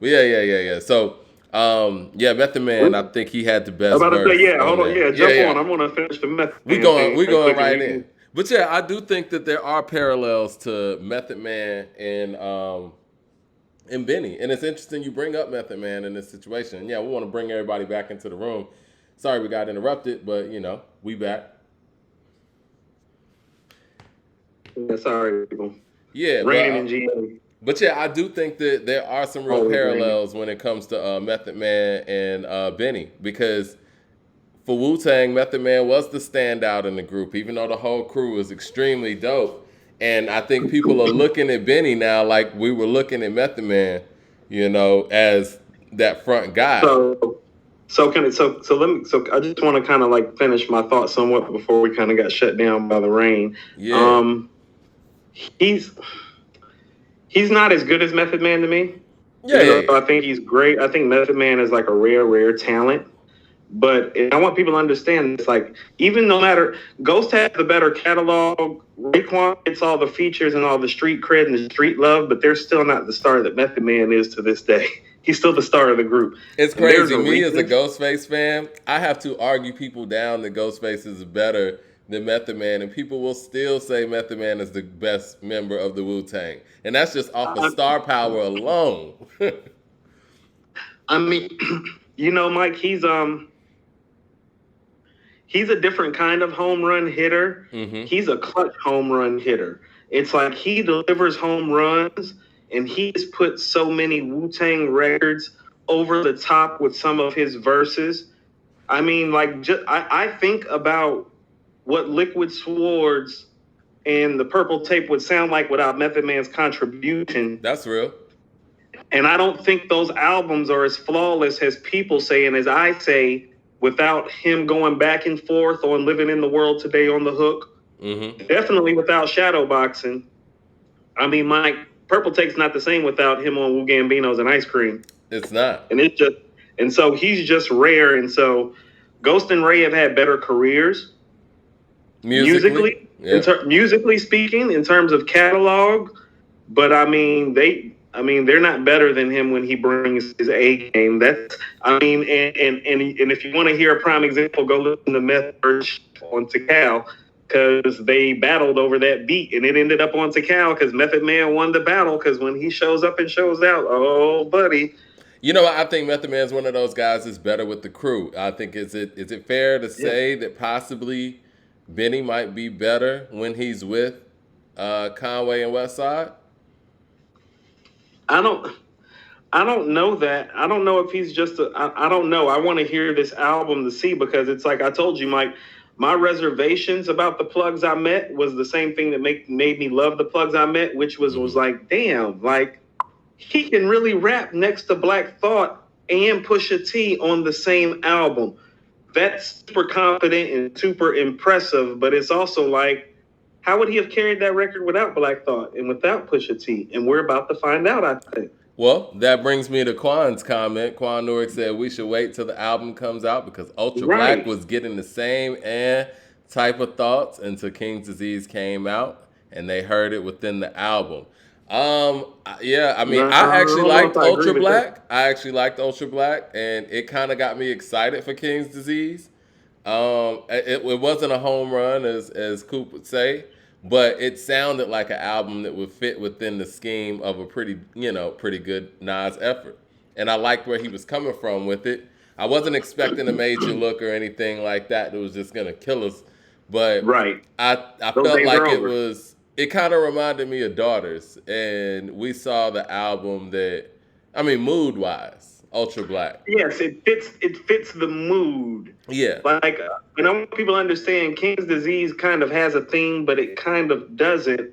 But yeah. So, yeah, Method Man, I think he had the I'm best about to say, verse yeah, on hold on, that. yeah, Yeah, jump yeah. on. I'm gonna finish the Method We Man going thing we right going quick, and right you in. But yeah, I do think that there are parallels to Method Man and Benny. And it's interesting you bring up Method Man in this situation. Yeah, we want to bring everybody back into the room. Sorry we got interrupted, but we back. can. Yeah, sorry, people. Yeah, Raining in GA, but yeah, I do think that there are some real always raining. parallels when it comes to Method Man and Benny, because for Wu Tang, Method Man was the standout in the group, even though the whole crew was extremely dope. And I think people are looking at Benny now like we were looking at Method Man, as that front guy. So, so let me. So I just want to kind of like finish my thoughts somewhat before we kind of got shut down by the rain. Yeah, Um, he's he's not as good as Method Man to me, yeah, even yeah, though yeah. I think he's great. I think Method Man is like a rare talent. But I want people to understand it's like even no matter Ghost has the better catalog, Raekwon gets all the features and all the street cred and the street love, but they're still not the star that Method Man is to this day. He's still the star of the group, It's and there's crazy. a Me as a reason. Ghostface fan, I have to argue people down that Ghostface is better than Method Man, and people will still say Method Man is the best member of the Wu Tang, and that's just off of I, star power alone. I mean, Mike, he's a different kind of home run hitter. hmm He's a clutch home run hitter. It's like he delivers home runs, and he's put so many Wu Tang records over the top with some of his verses. I mean, like, I think about what Liquid Swords and the Purple Tape would sound like without Method Man's contribution. That's real. And I don't think those albums are as flawless as people say and as I say without him going back and forth on Living in the World Today on the Hook. hmm Definitely without Shadowboxing. I mean, Mike, Purple Take's not the same without him on Wu Gambino's and Ice Cream. It's not. And so he's just rare. And so Ghost and Ray have had better careers Musically, yeah. musically speaking, in terms of catalog. But they're not better than him when he brings his A game. That's and if you want to hear a prime example, go listen to Meth on Tikal because they battled over that beat and it ended up on Tikal because Method Man won the battle because when he shows up and shows out, oh buddy. I think Method Man's one of those guys that's better with the crew. I think is it fair to Yeah. say that possibly Benny might be better when he's with Conway and Westside? I don't I don't know that. I don't know if he's just I don't know. I want to hear this album to see because it's like I told you, Mike, my reservations about the plugs I met was the same thing that made me love the plugs I met, which was Mm-hmm. like, damn, like he can really rap next to Black Thought and Pusha T on the same album. That's super confident and super impressive, but it's also like, how would he have carried that record without Black Thought and without Pusha T? And we're about to find out, I think. Well, that brings me to Quan's comment. Quan Norick said we should wait till the album comes out because Ultra Black Right. was getting the same type of thoughts until King's Disease came out and they heard it within the album. Yeah, I mean, No, I I actually don't know liked if I agree Ultra with that. Black. I actually liked Ultra Black, and it kind of got me excited for King's Disease. It wasn't a home run as Coop would say, but it sounded like an album that would fit within the scheme of a pretty good Nas effort. And I liked where he was coming from with it. I wasn't expecting a major look or anything like that was just gonna kill us, but Right. I Those felt days like are over. it kind of reminded me of Daughters, and we saw the album that, I mean, mood wise, Ultra Black. Yes, it fits the mood. Yeah, Like and I want people to understand King's Disease kind of has a theme, but it kind of doesn't.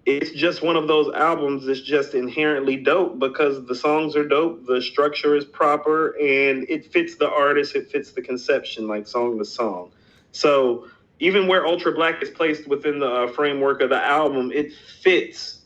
It's just one of those albums that's just inherently dope because the songs are dope, the structure is proper, and it fits the artist, it fits the conception, like song to song. So even where Ultra Black is placed within the framework of the album, it fits.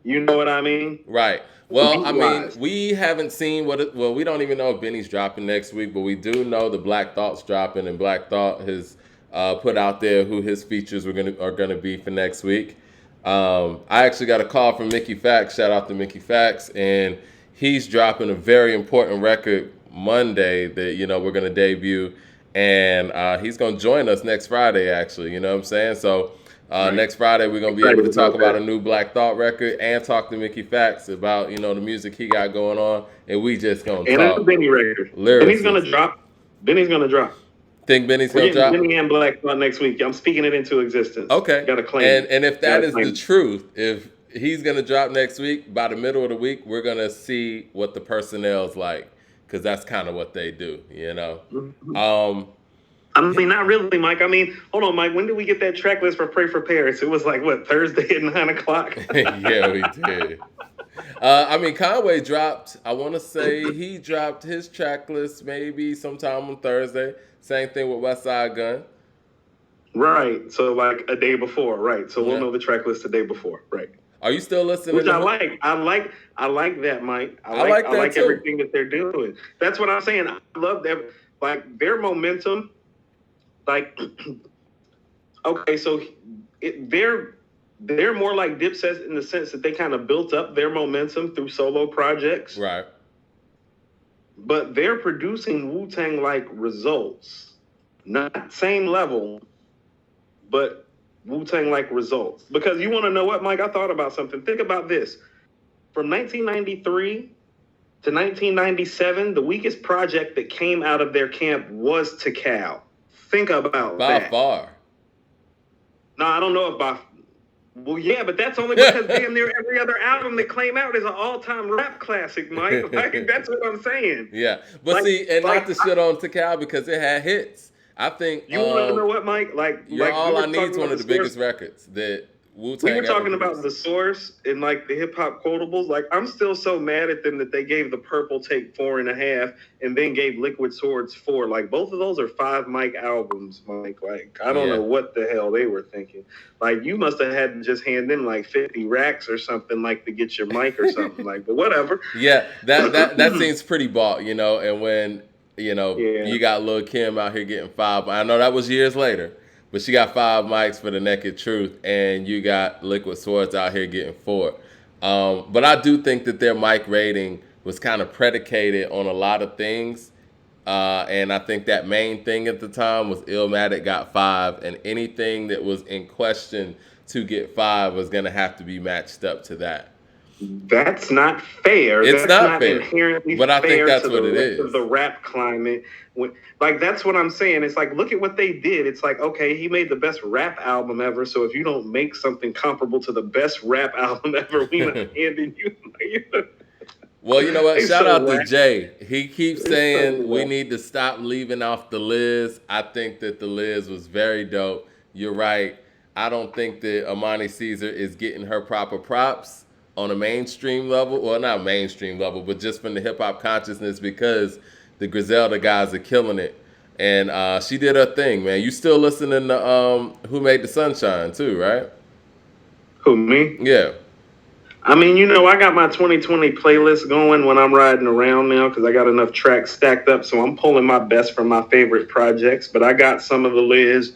You know what I mean? right. Well, I Beat mean, wise. we haven't seen we don't even know if Benny's dropping next week, but we do know the Black Thought's dropping, and Black Thought has put out there who his features are gonna be for next week. I actually got a call from Mickey Fax. Shout out to Mickey Fax, and he's dropping a very important record Monday that we're gonna debut, and he's gonna join us next Friday. Actually, you know what I'm saying? So Right. next Friday we're gonna be Excited able to talk about about that. a new Black Thought record and talk to Mickey Fax about the music he got going on, and we just gonna And a new talk Benny record. Benny's gonna lyricists. drop. Benny's gonna drop. Think Benny's We're gonna getting drop? Benny and Black Thought next week. I'm speaking it into existence. Okay. Gotta claim And it. if that Gotta is claim the it. truth, if he's gonna drop next week, by the middle of the week, we're gonna see what the personnel's like, because that's kind of what they do, Mhm. Um, I mean, not really, Mike. I mean, hold on, Mike. When did we get that track list for Pray for Paris? It was like, what, Thursday at 9 o'clock? yeah, we did. I mean, Conway dropped. I want to say he dropped his track list maybe sometime on Thursday. Same thing with West Side Gun. Right. So, like a day before. Right. So, we'll Yeah. know the track list the day before. Right. Are you still listening? Which to I like. I like that, Mike. I like that too. everything that they're doing. That's what I'm saying. I love that. Like their momentum. Like, okay, so they're more like Dipset in the sense that they kind of built up their momentum through solo projects. Right. But they're producing Wu-Tang like results. Not same level, but Wu-Tang like results. Because you want to know what, Mike? I thought about something. Think about this. From 1993 to 1997, the weakest project that came out of their camp was Tikal. Think about By that. far. No, I don't know if by. Well, yeah, but that's only because damn near every other album that came out is an all-time rap classic, Mike. Like, that's what I'm saying. Yeah, but Like- see, and like, not to shit on Tikal because it had hits. I think You want to know what, Mike? Like, You're like All we I were Need talking is one about of the Source. biggest records that Wu-Tang We were talking ever about produced. the Source and like the hip hop quotables. Like, I'm still so mad at them that they gave the Purple Tape 4.5 and then gave Liquid Swords 4. Like, both of those are 5 Mike albums, Mike. Like, I don't Yeah. know what the hell they were thinking. Like, you must have had to just hand them like 50 racks or something, like to get your mic or something. Like, but whatever. Yeah, that seems pretty bought, and when Yeah. you got Lil' Kim out here getting 5. I know that was years later, but she got 5 mics for the Naked Truth, and you got Liquid Swords out here getting 4. But I do think that their mic rating was kind of predicated on a lot of things, and I think that main thing at the time was Illmatic got 5, and anything that was in question to get 5 was going to have to be matched up to that. That's not fair. It's That's not fair. inherently But I think fair that's to what the it rest is. of the rap climate. Like, that's what I'm saying. It's like, look at what they did. It's like, okay, he made the best rap album ever. So if you don't make something comparable to the best rap album ever, we not handing you. Well, you know what? They Shout so out to whack. Jay. He keeps They saying so we whack. need to stop leaving off the Liz. I think that the Liz was very dope. You're right. I don't think that Amani Caesar is getting her proper props on a mainstream level. Well, not mainstream level, but just from the hip hop consciousness, because the Griselda guys are killing it. And she did her thing, man. You still listening to Who Made the Sunshine too, right? Who, me? Yeah. I mean, I got my 2020 playlist going when I'm riding around now because I got enough tracks stacked up. So I'm pulling my best from my favorite projects. But I got some of the Liz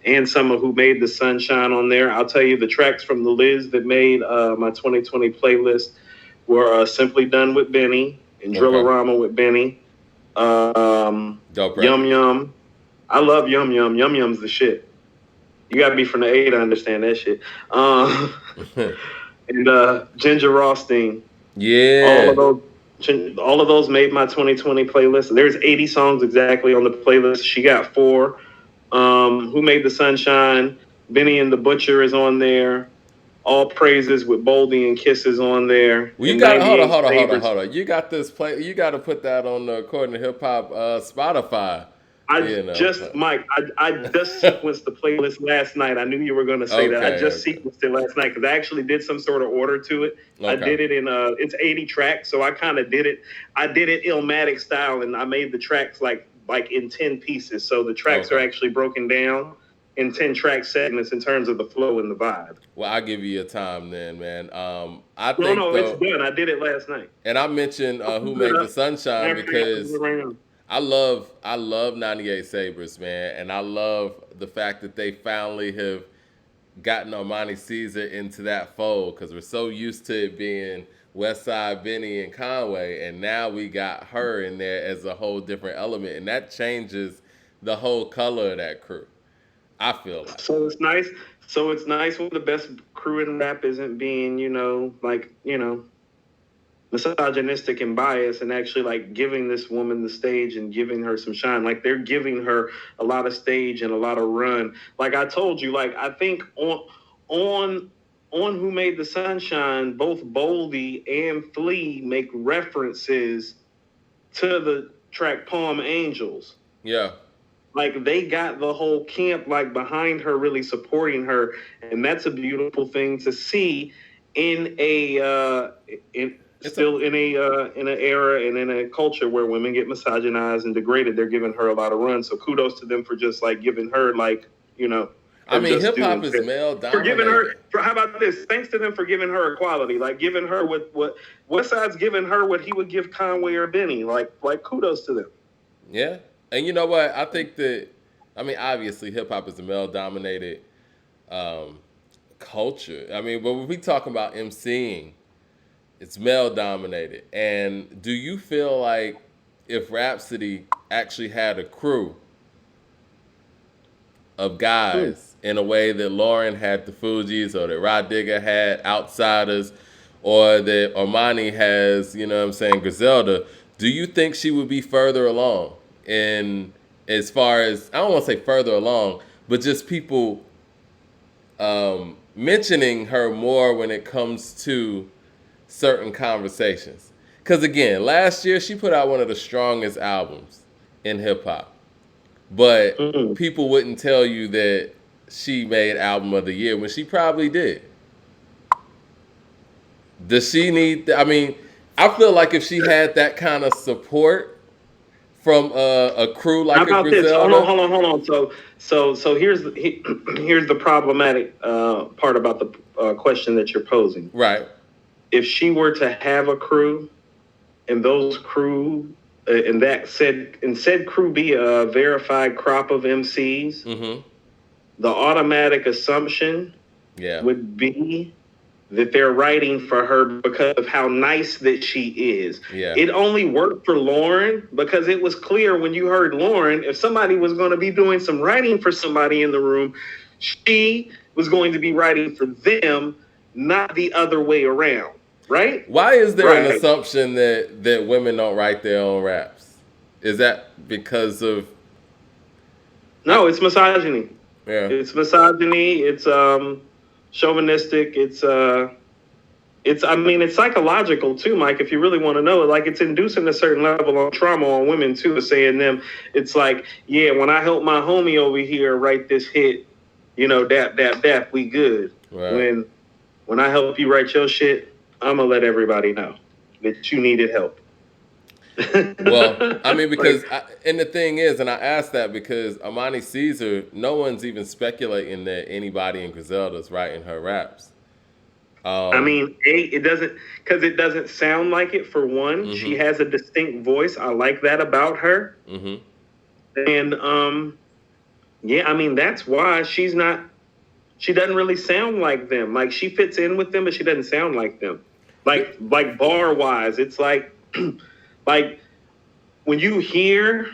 and some of Who Made the Sunshine on there. I'll tell you the tracks from the Liz that made my 2020 playlist were Simply Done with Benny and Drillorama with Benny. Dope record. Yum Yum. I love Yum Yum. Yum Yum's the shit. You got to be from the A to understand that shit. And Ginger Rothstein. Yeah. All of those made my 2020 playlist. There's 80 songs exactly on the playlist. She got 4. Who Made the Sunshine? Benny and the Butcher is on there. All Praises with Boldy and Kisses on there. Well, you got hold on. You got this play. You got to put that on the According to Hip Hop Spotify. Mike, I just sequenced the playlist last night. I knew you were going to say that. I just sequenced it last night because I actually did some sort of order to it. Okay. I did it in it's 80 tracks, so I kind of did it. I did it Illmatic style, and I made the tracks like in 10 pieces. So the tracks are actually broken down in 10 track segments in terms of the flow and the vibe. Well, I'll give you your time then, man. It's done. I did it last night. And I mentioned Who Made the Sunshine because I love 98 Sabres, man, and I love the fact that they finally have gotten Armani Caesar into that fold because we're so used to it being Westside Benny and Conway, and now we got her in there as a whole different element, and that changes the whole color of that crew. I feel like. So it's nice. So it's nice when the best crew in rap isn't being, misogynistic and biased, and actually like giving this woman the stage and giving her some shine. Like they're giving her a lot of stage and a lot of run. Like I told you, like I think on Who Made the Sunshine, both Boldy and Flea make references to the track Palm Angels. Yeah. Like they got the whole camp like behind her, really supporting her, and that's a beautiful thing to see in a in an era and in a culture where women get misogynized and degraded. They're giving her a lot of run. So kudos to them for just like giving her like I mean, hip hop is male dominated. For giving her, how about this? Thanks to them for giving her equality, like giving her what Westside's giving her what he would give Conway or Benny. Like kudos to them. Yeah. And you know what? I think that, I mean, obviously hip hop is a male dominated culture. I mean, but when we talk about MCing, it's male dominated. And do you feel like if Rhapsody actually had a crew of guys in a way that Lauren had the Fugees, or that Rod Digger had Outsiders, or that Armani has, Griselda, do you think she would be further along in, as far as, I don't want to say further along, but just people mentioning her more when it comes to certain conversations? Because again, last year she put out one of the strongest albums in hip hop, but people wouldn't tell you that she made album of the year when she probably did. Does she need? I mean, I feel like if she had that kind of support from a crew like a Griselda. Hold on. So here's the problematic part about the question that you're posing. Right. If she were to have a crew, and those crew, and said crew be a verified crop of MCs, the automatic assumption would be that they're writing for her because of how nice that she is. Yeah. It only worked for Lauren because it was clear when you heard Lauren, if somebody was going to be doing some writing for somebody in the room, she was going to be writing for them, not the other way around. Right? Why is there an assumption that women don't write their own raps? Is that because of... No, it's misogyny. Yeah. It's misogyny. It's chauvinistic. It's psychological too, Mike, if you really want to know. Like, it's inducing a certain level of trauma on women too, saying them, it's like, yeah, when I help my homie over here write this hit, dap, we good. Right. When I help you write your shit, I'm going to let everybody know that you needed help. Well, I mean, because, and the thing is, and I asked that because Armani Caesar, no one's even speculating that anybody in Griselda's writing her raps. It doesn't sound like it, for one. She has a distinct voice. I like that about her. And, that's why she doesn't really sound like them. Like, she fits in with them, but she doesn't sound like them. Like bar wise, it's like, like when you hear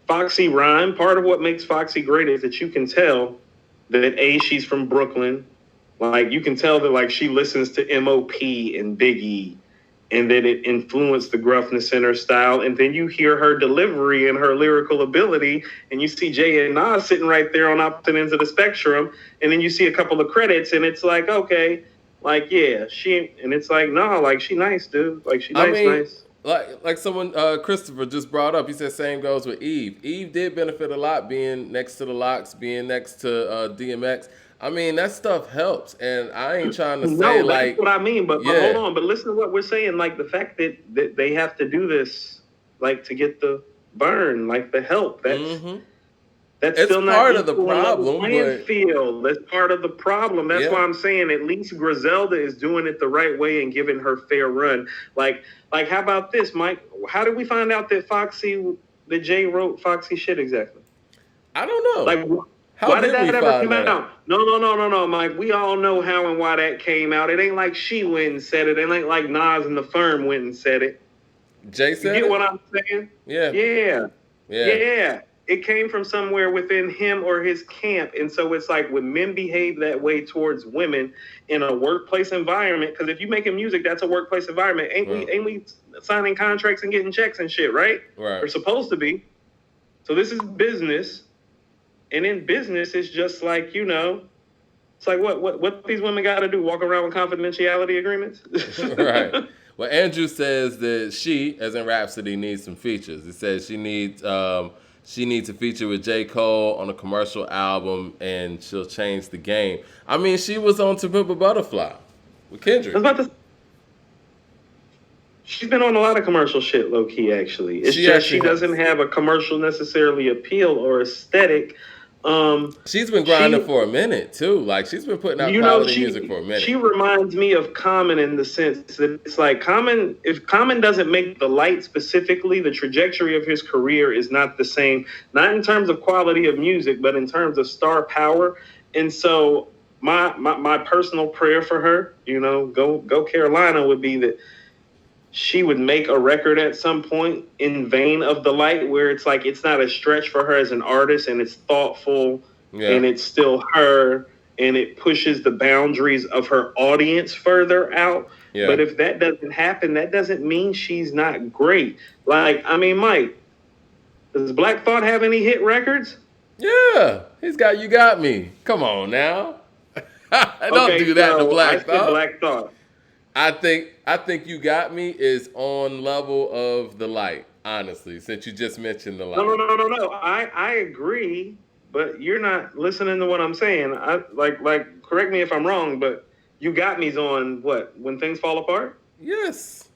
Foxy rhyme, part of what makes Foxy great is that you can tell that she's from Brooklyn. Like, you can tell that like she listens to M.O.P. and Biggie, and that it influenced the gruffness in her style. And then you hear her delivery and her lyrical ability, and you see Jay and Nas sitting right there on opposite ends of the spectrum. And then you see a couple of credits, and it's like, okay, like, yeah, and it's like, no, like, she nice, dude. Like, she nice. Like someone, Christopher just brought up, he said same goes with Eve. Eve did benefit a lot being next to the Locks, being next to DMX. I mean, that stuff helps, and I ain't trying to say that's what I mean. But hold on, but listen to what we're saying. Like, the fact that they have to do this, like, to get the burn, like the help. That's it's still not part of the problem. Field. That's part of the problem. That's why I'm saying at least Griselda is doing it the right way and giving her fair run. Like, how about this, Mike? How did we find out that Jay wrote Foxy shit exactly? I don't know. Like, How Why did did we that ever find come that out? out? No, Mike. We all know how and why that came out. It ain't like she went and said it. It ain't like Nas and the Firm went and said it. Jay You said get what it? I'm saying? Yeah. Yeah. Yeah. Yeah. It came from somewhere within him or his camp. And so it's like when men behave that way towards women in a workplace environment, because if you're making music, that's a workplace environment. Ain't we signing contracts and getting checks and shit, right? Right. We're supposed to be. So this is business. And in business, it's just like, it's like what these women got to do? Walk around with confidentiality agreements? Right. Well, Andrew says that she, as in Rhapsody, needs some features. It says she needs a feature with J. Cole on a commercial album, and she'll change the game. I mean, she was on To Pimp a Butterfly with Kendrick. She's been on a lot of commercial shit, low key. Actually, it's she doesn't have a commercial necessarily appeal or aesthetic. She's been grinding for a minute too. Like she's been putting out quality music for a minute. She reminds me of Common in the sense that it's like Common. If Common doesn't make the light specifically, the trajectory of his career is not the same. Not in terms of quality of music, but in terms of star power. And so my personal prayer for her, go Carolina, would be that she would make a record at some point in vein of The Light, where it's like it's not a stretch for her as an artist, and it's thoughtful, and it's still her, and it pushes the boundaries of her audience further out. Yeah. But if that doesn't happen, that doesn't mean she's not great. Like, I mean, Mike, does Black Thought have any hit records? Yeah, he's got You Got Me. Come on now. Don't do that to Black Thought. Black Thought. I think You Got Me is on level of The Light, honestly, since you just mentioned The Light. No. I agree, but you're not listening to what I'm saying. I like correct me if I'm wrong, but You Got Me's on what? When Things Fall Apart? Yes.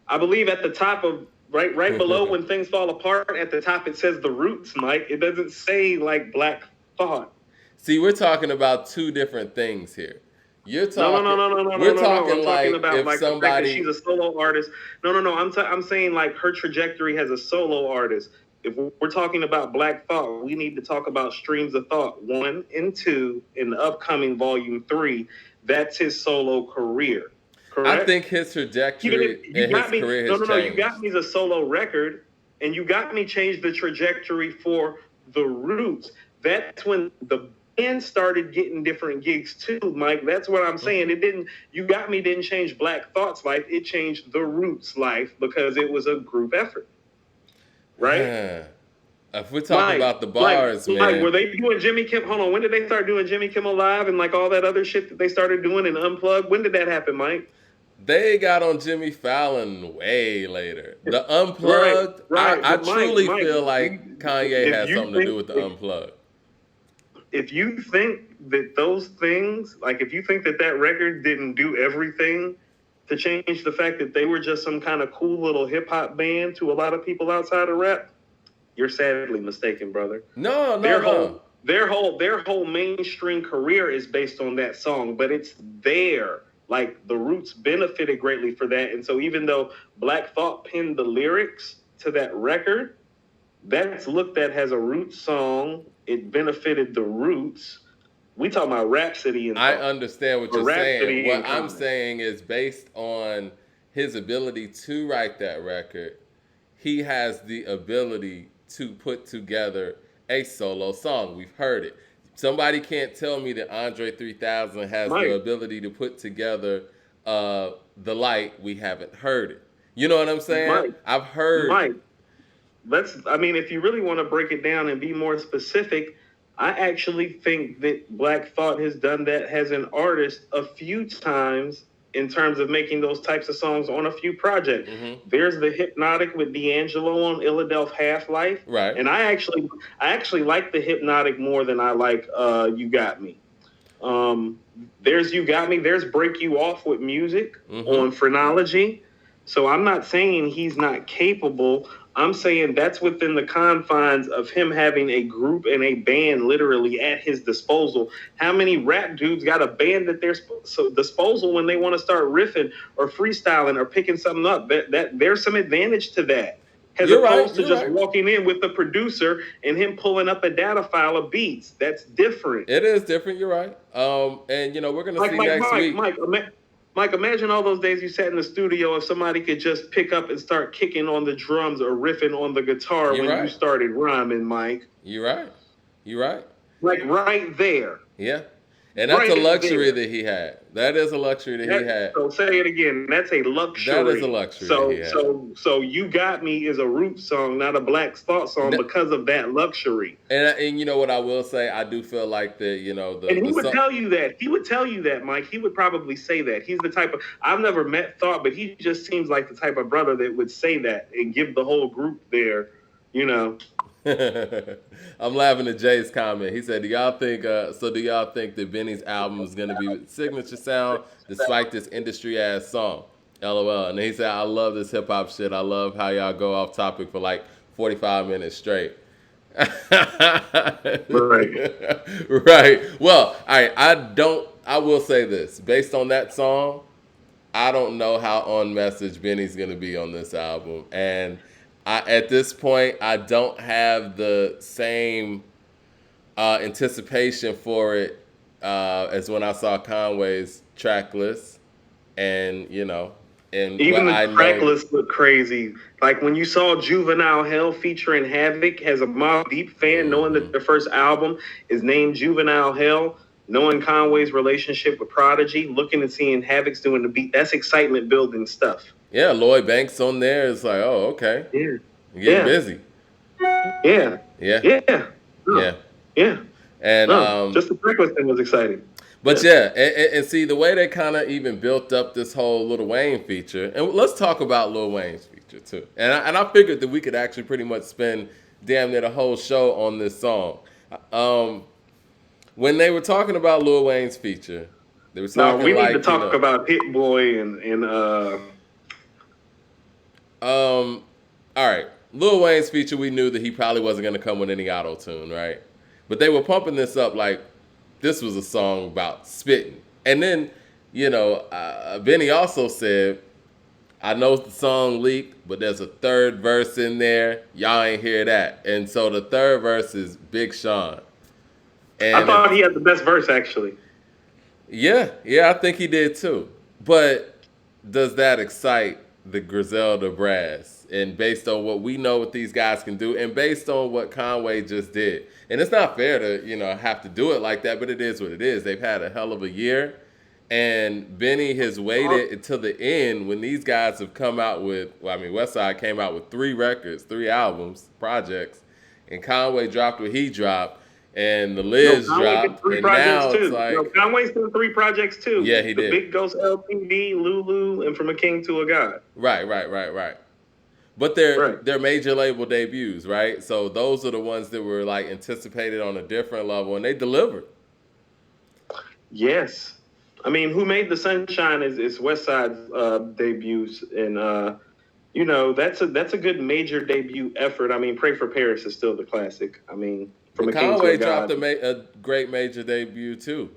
I believe at the top of right below When Things Fall Apart, at the top it says The Roots, Mike. It doesn't say like Black Thought. See, we're talking about two different things here. You're talking. No. We're talking I'm like talking about if like somebody. The fact that she's a solo artist. No. I'm saying like her trajectory as a solo artist. If we're talking about Black Thought, we need to talk about Streams of Thought 1 and 2 in the upcoming Volume 3. That's his solo career. Correct? I think his trajectory and his career has changed. No. You Got Me's a solo record, and You Got Me changed the trajectory for The Roots. That's when the and started getting different gigs too, Mike. That's what I'm saying. It didn't. You Got Me didn't change Black Thought's life. It changed The Roots' life because it was a group effort, right? Yeah. If we're talking about the bars, man. Like, were they doing Jimmy Kimmel? Hold on. When did they start doing Jimmy Kimmel Live and like all that other shit that they started doing in Unplugged? When did that happen, Mike? They got on Jimmy Fallon way later. The Unplugged, right. I truly feel like Kanye has something to do with the Unplugged. If you think that those things, like if you think that record didn't do everything to change the fact that they were just some kind of cool little hip hop band to a lot of people outside of rap, you're sadly mistaken, brother. No. Their whole mainstream career is based on that song, but it's there. Like The Roots benefited greatly for that, and so even though Black Thought penned the lyrics to that record, that's looked at as a Roots song. It benefited the Roots. We talking about Rhapsody. And I understand what you're saying. What I'm saying is based on his ability to write that record, he has the ability to put together a solo song. We've heard it. Somebody can't tell me that Andre 3000 has the ability to put together The Light. We haven't heard it. You know what I'm saying? I've heard. If you really want to break it down and be more specific, I actually think that Black Thought has done that as an artist a few times in terms of making those types of songs on a few projects. Mm-hmm. There's the Hypnotic with D'Angelo on Illadelph Half-Life. Right. And I actually like the Hypnotic more than I like You Got Me. There's You Got Me. There's Break You Off with Music on Phrenology. So I'm not saying he's not capable. I'm saying that's within the confines of him having a group and a band literally at his disposal. How many rap dudes got a band at their disposal when they want to start riffing or freestyling or picking something up? That there's some advantage to that. as You're right. opposed to You're just right. walking in with the producer and him pulling up a data file of beats. That's different. It is different. You're right. And we're gonna Like, see next week. Mike, imagine all those days you sat in the studio if somebody could just pick up and start kicking on the drums or riffing on the guitar You're when you right. started rhyming, Mike. You're right. You're right. Like right there. Yeah. And that's a Right luxury there. that he had. That is a luxury that he had. So say it again. That's a luxury. That is a luxury that he had. So You Got Me is a Root song, not a Black Thought song, because of that luxury. And you know what I will say? I do feel like and he would tell you that. He would tell you that, Mike. He would probably say that. He's the type of, I've never met Thought, but he just seems like the type of brother that would say that and give the whole group their, I'm laughing at Jay's comment. He said, do y'all think that Benny's album is going to be signature sound despite this industry ass song? LOL. And he said, I love this hip hop shit. I love how y'all go off topic for like 45 minutes straight. Right. Right. Well, I will say this. Based on that song, I don't know how on message Benny's going to be on this album. And at this point, I don't have the same anticipation for it as when I saw Conway's track list, and and even the track list looked crazy. Like when you saw Juvenile Hell featuring Havoc, as a Mobb Deep fan, knowing that their first album is named Juvenile Hell, knowing Conway's relationship with Prodigy, looking and seeing Havoc's doing the beat, that's excitement building stuff. Yeah, Lloyd Banks on there. It's like, oh, okay. Yeah. You're getting busy. Yeah. Yeah. Yeah. No. Yeah. Yeah. And just the tracklist thing was exciting. But and see the way they kind of even built up this whole Lil Wayne feature, and let's talk about Lil Wayne's feature too. And I figured that we could actually pretty much spend damn near the whole show on this song. When they were talking about Lil Wayne's feature, they were talking we need to talk about Hit Boy and all right, Lil Wayne's feature, we knew that he probably wasn't going to come with any auto-tune, right? But they were pumping this up like this was a song about spitting. And then, Benny also said, I know the song leaked, but there's a third verse in there. Y'all ain't hear that. And so the third verse is Big Sean. And I thought he had the best verse, actually. Yeah, I think he did too. But does that excite the Griselda brass? And based on what we know what these guys can do, and based on what Conway just did, and it's not fair to have to do it like that, but it is what it is. They've had a hell of a year, and Benny has waited until the end when these guys have come out with. Westside came out with 3 records, 3 albums, projects, and Conway dropped what he dropped. And the Liz dropped, and now it's like Conway's done 3 projects too. Yeah, he did. The Big Ghost LTV, Lulu, and From a King to a God. Right. But they're major label debuts, right? So those are the ones that were like anticipated on a different level, and they delivered. Yes, I mean, Who Made the Sunshine is Westside's debuts, and that's a good major debut effort. I mean, Pray for Paris is still the classic. I mean. Conway dropped a great major debut too.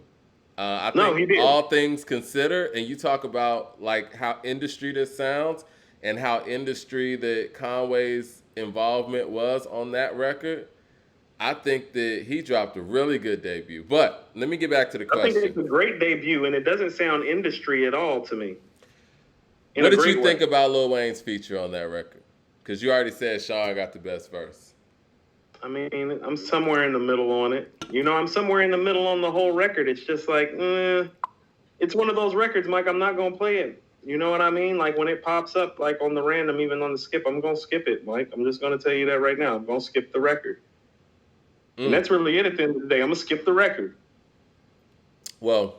I think he did. All things considered, and you talk about like how industry this sounds and how industry that Conway's involvement was on that record. I think that he dropped a really good debut. But let me get back to the question. I think it's a great debut, and it doesn't sound industry at all to me. What did you think about Lil Wayne's feature on that record? Because you already said Sean got the best verse. I mean, I'm somewhere in the middle on it. I'm somewhere in the middle on the whole record. It's just like, it's one of those records, Mike, I'm not going to play it. You know what I mean? Like when it pops up, like on the random, even on the skip, I'm going to skip it, Mike. I'm just going to tell you that right now. I'm going to skip the record. And that's really it at the end of the day. I'm going to skip the record. Well,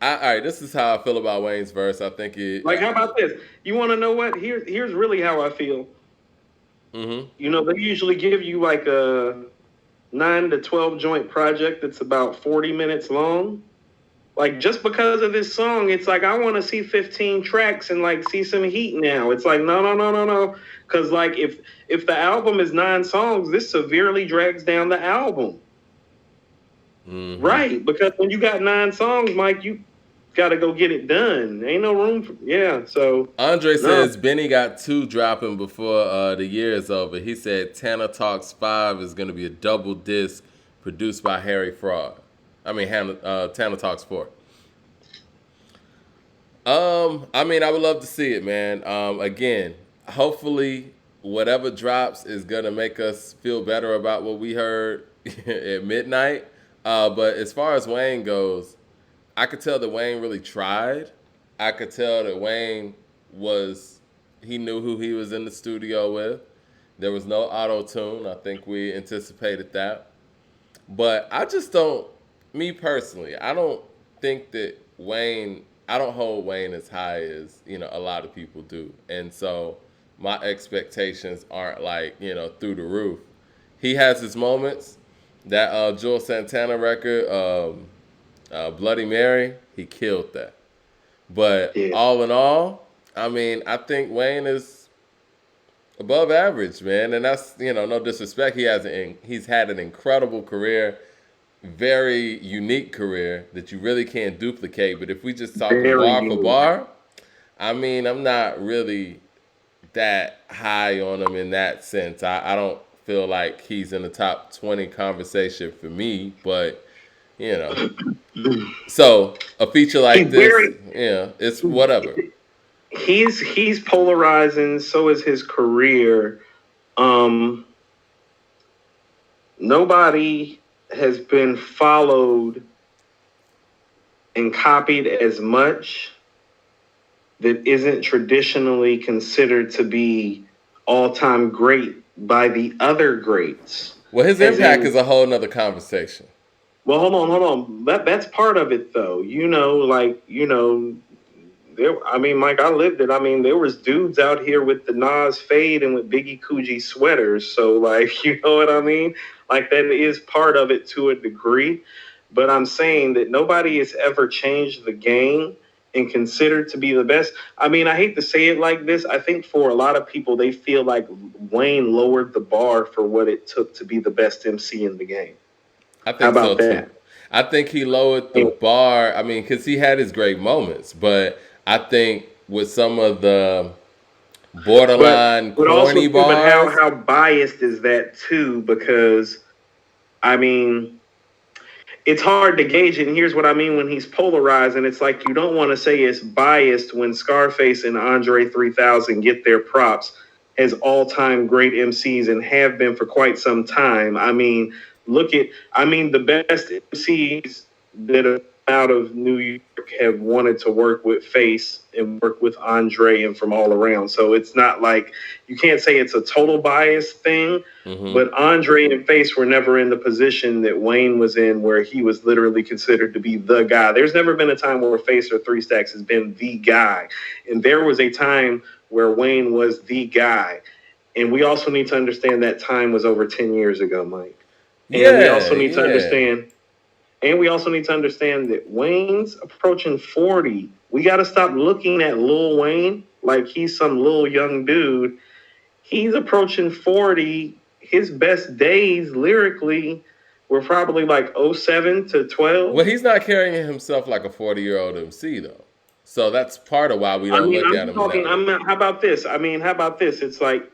all right, this is how I feel about Wayne's verse. I think it... Like, how about this? You want to know what? Here's really how I feel. Mm-hmm. They usually give you like a 9 to 12 joint project that's about 40 minutes long. Like, just because of this song, it's like, I want to see 15 tracks and like see some heat now. It's like, no. Because like, if the album is 9 songs, this severely drags down the album. Mm-hmm. Right. Because when you got 9 songs, Mike, got to go get it done. Ain't no room for So Andre no, says Benny got two dropping before the year is over. He said Tana Talks 5 is going to be a double disc produced by Harry Fraud. I mean, Tana Talks 4. I mean, I would love to see it, man. Again, hopefully, whatever drops is gonna make us feel better about what we heard at midnight. But as far as Wayne goes, I could tell that Wayne really tried. I could tell that Wayne he knew who he was in the studio with. There was no auto tune. I think we anticipated that. But I just don't, me personally, I don't think that I don't hold Wayne as high as, a lot of people do. And so my expectations aren't like, through the roof. He has his moments. That Joel Santana record, Bloody Mary, he killed that. But yeah. all in all, I mean, I think Wayne is above average, man. And that's, no disrespect. He's had an incredible career, very unique career that you really can't duplicate. But if we just talking Very bar for unique. bar, I mean, I'm not really that high on him in that sense. I don't feel like he's in the top 20 conversation for me, but you know. So a feature like He's this, very it's whatever. he's polarizing. So is his career. Nobody has been followed and copied as much that isn't traditionally considered to be all-time great by the other greats. Well, his impact is a whole nother conversation. Well, hold on. That's part of it, though. I mean, Mike, I lived it. I mean, there was dudes out here with the Nas fade and with Biggie Coogee sweaters. So, like, you know what I mean? Like, that is part of it to a degree. But I'm saying that nobody has ever changed the game and considered to be the best. I mean, I hate to say it like this. I think for a lot of people, they feel like Wayne lowered the bar for what it took to be the best MC in the game. I think so too. That? I think he lowered the bar. I mean, because he had his great moments, but I think with some of the borderline corny bars. But how biased is that too? Because I mean, it's hard to gauge it. And here's what I mean when he's polarized. And it's like you don't want to say it's biased when Scarface and Andre 3000 get their props as all-time great MCs and have been for quite some time. I mean, the best MCs that are out of New York have wanted to work with Face and work with Andre and from all around. So it's not like you can't say it's a total bias thing, but Andre and Face were never in the position that Wayne was in where he was literally considered to be the guy. There's never been a time where Face or Three Stacks has been the guy. And there was a time where Wayne was the guy. And we also need to understand that time was over 10 years ago, Mike. And we also need to understand that Wayne's approaching 40. We got to stop looking at Lil Wayne like he's some little young dude. He's approaching 40. His best days lyrically were probably like 07 to 12. Well, he's not carrying himself like a 40-year-old MC, though. So that's part of why we don't look at him. How about this? It's like,